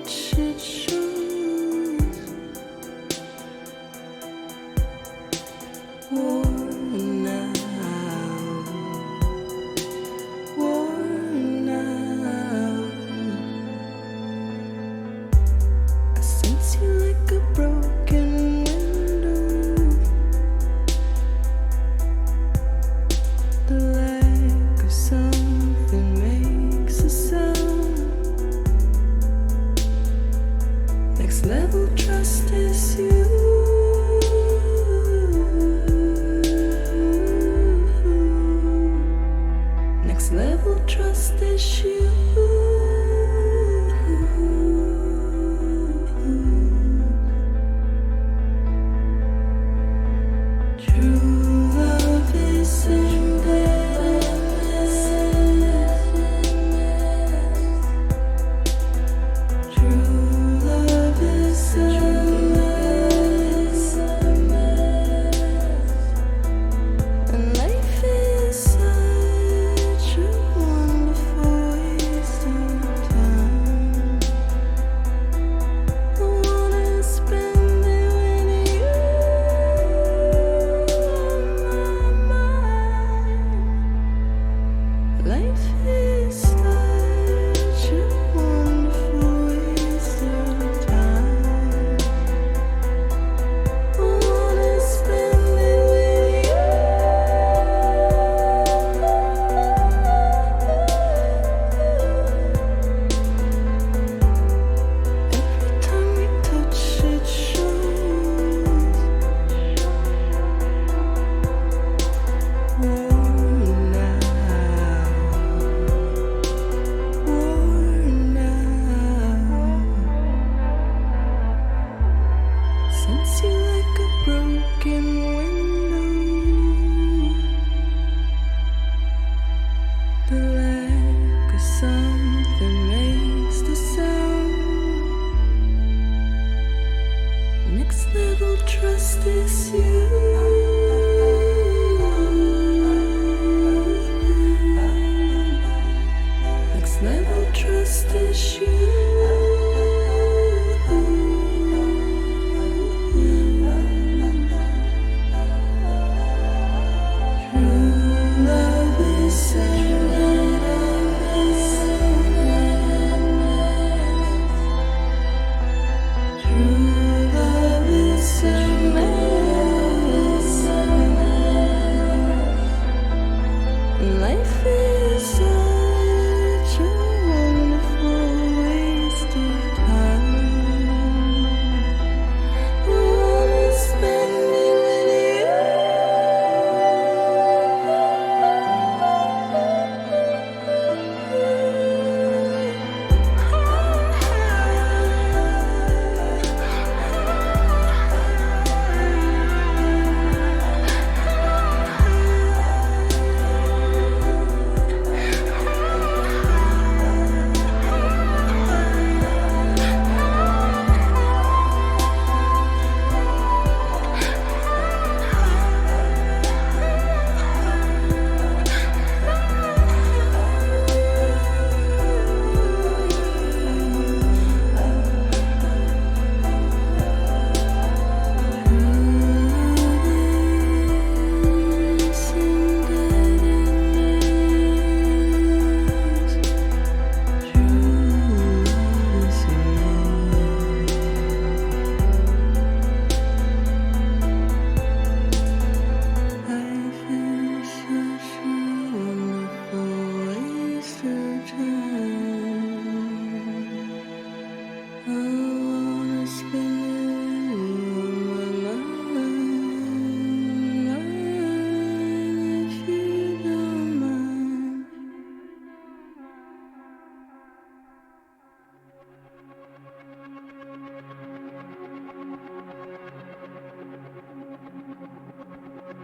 S3: touch it shows. Worn out, worn out. I sense you like a broken window. The lack of something makes a sound. Next level trust is you. Next level trust is you. True love is endless. True love is endless. And life is such a wonderful waste of time. I wanna spend it with you on my mind. Life is such a wonderful waste of time. I wanna spend it with you. Every time we touch it shows. Worn out, worn out. Sense you like a broken window. The lack of something makes the sound. Next level trust is you. Next level trust is you. True love is endless. True love is endless. Life is such a wonderful waste of time. I wanna spend it with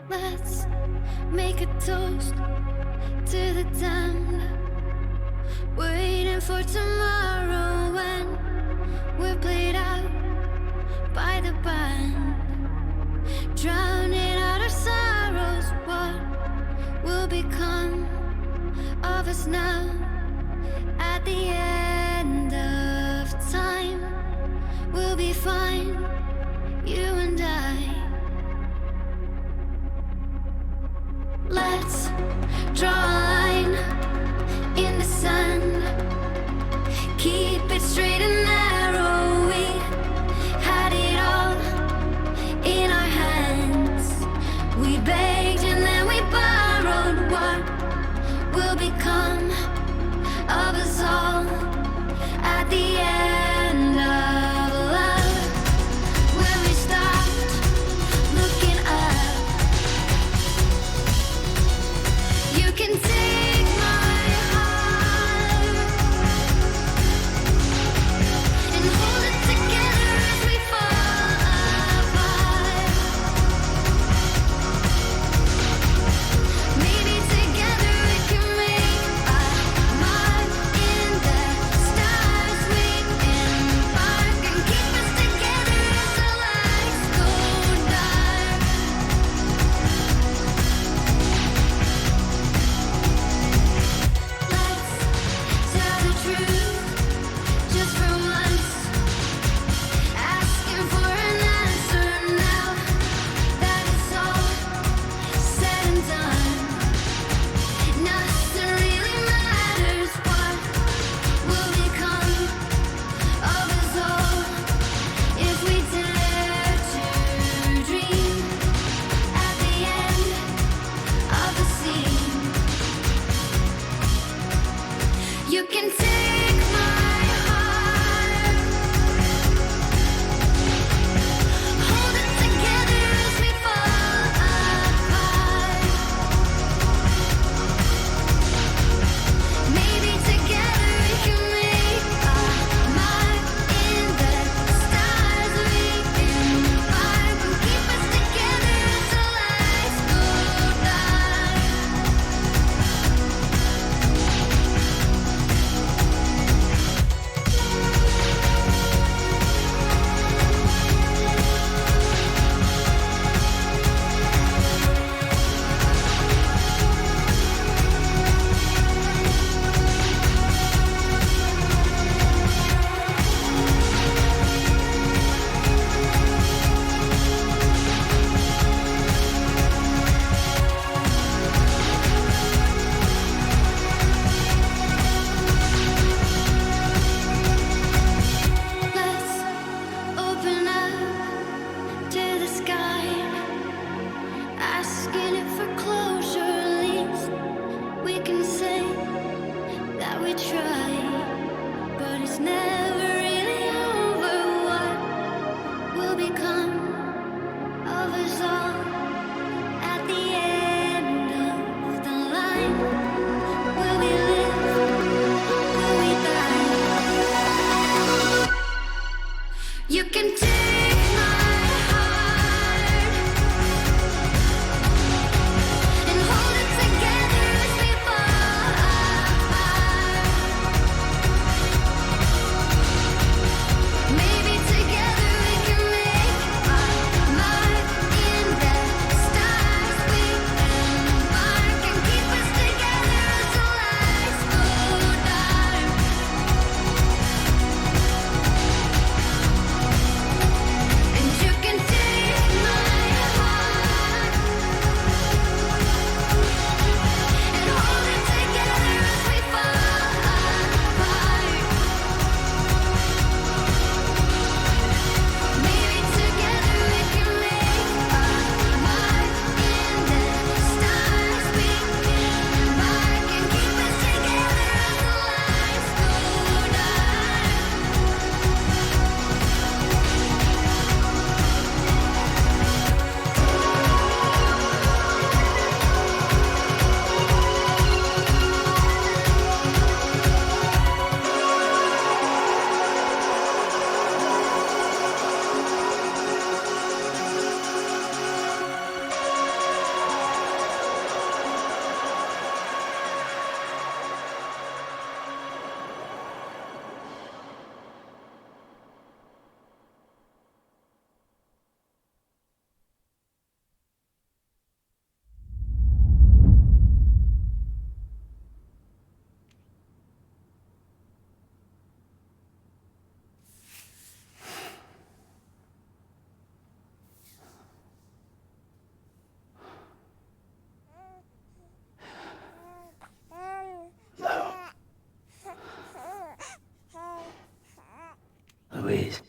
S16: Let's make a toast to the damned, waiting for tomorrow when we're played out by the band, drowning out our sorrows. What will become of us now at the end of time? you and I. Let's draw a line in the sand. Keep it straight and narrow. We had it all in our hands. We begged and then we borrowed. What will become of us all at the end of love? When we stopped looking up, you can take my heart.
S6: Louise.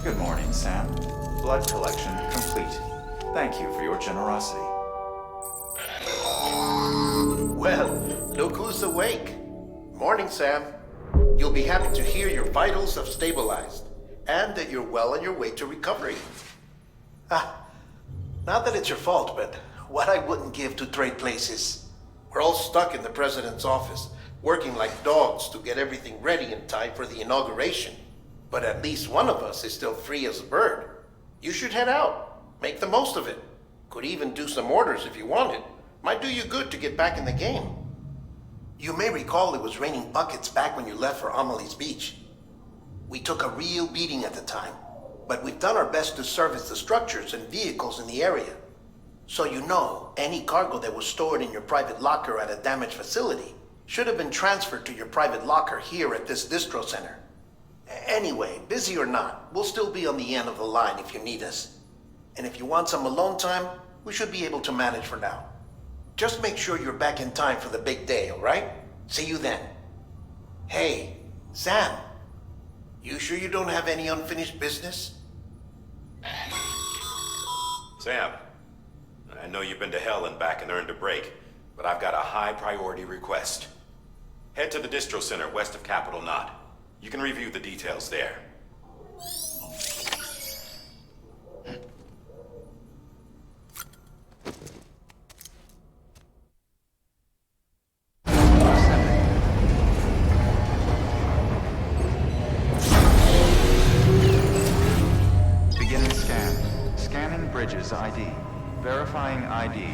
S1: Good morning, Sam. Blood collection complete. Thank you for your generosity.
S5: Well, look who's awake. Morning, Sam. You'll be happy to hear your vitals have stabilized, and that you're well on your way to recovery. Not that it's your fault, but what I wouldn't give to trade places. We're all stuck in the president's office, working like dogs to get everything ready in time for the inauguration. But at least one of us is still free as a bird. You should head out. Make the most of it. Could even do some orders if you wanted. Might do you good to get back in the game. You may recall it was raining buckets back when you left for Amelie's Beach. We took a real beating at the time, but we've done our best to service the structures and vehicles in the area. So you know, any cargo that was stored in your private locker at a damaged facility should have been transferred to your private locker here at this distro center. Anyway, busy or not, we'll still be on the end of the line if you need us. And if you want some alone time, we should be able to manage for now. Just make sure you're back in time for the big day, all right? See you then. Hey, Sam, you sure you don't have any unfinished business?
S11: Sam, I know you've been to hell and back and earned a break, but I've got a high priority request. Head to the distro center west of Capitol Knot. You can review the details there.
S1: Beginning scan. Scanning Bridges ID. Verifying ID.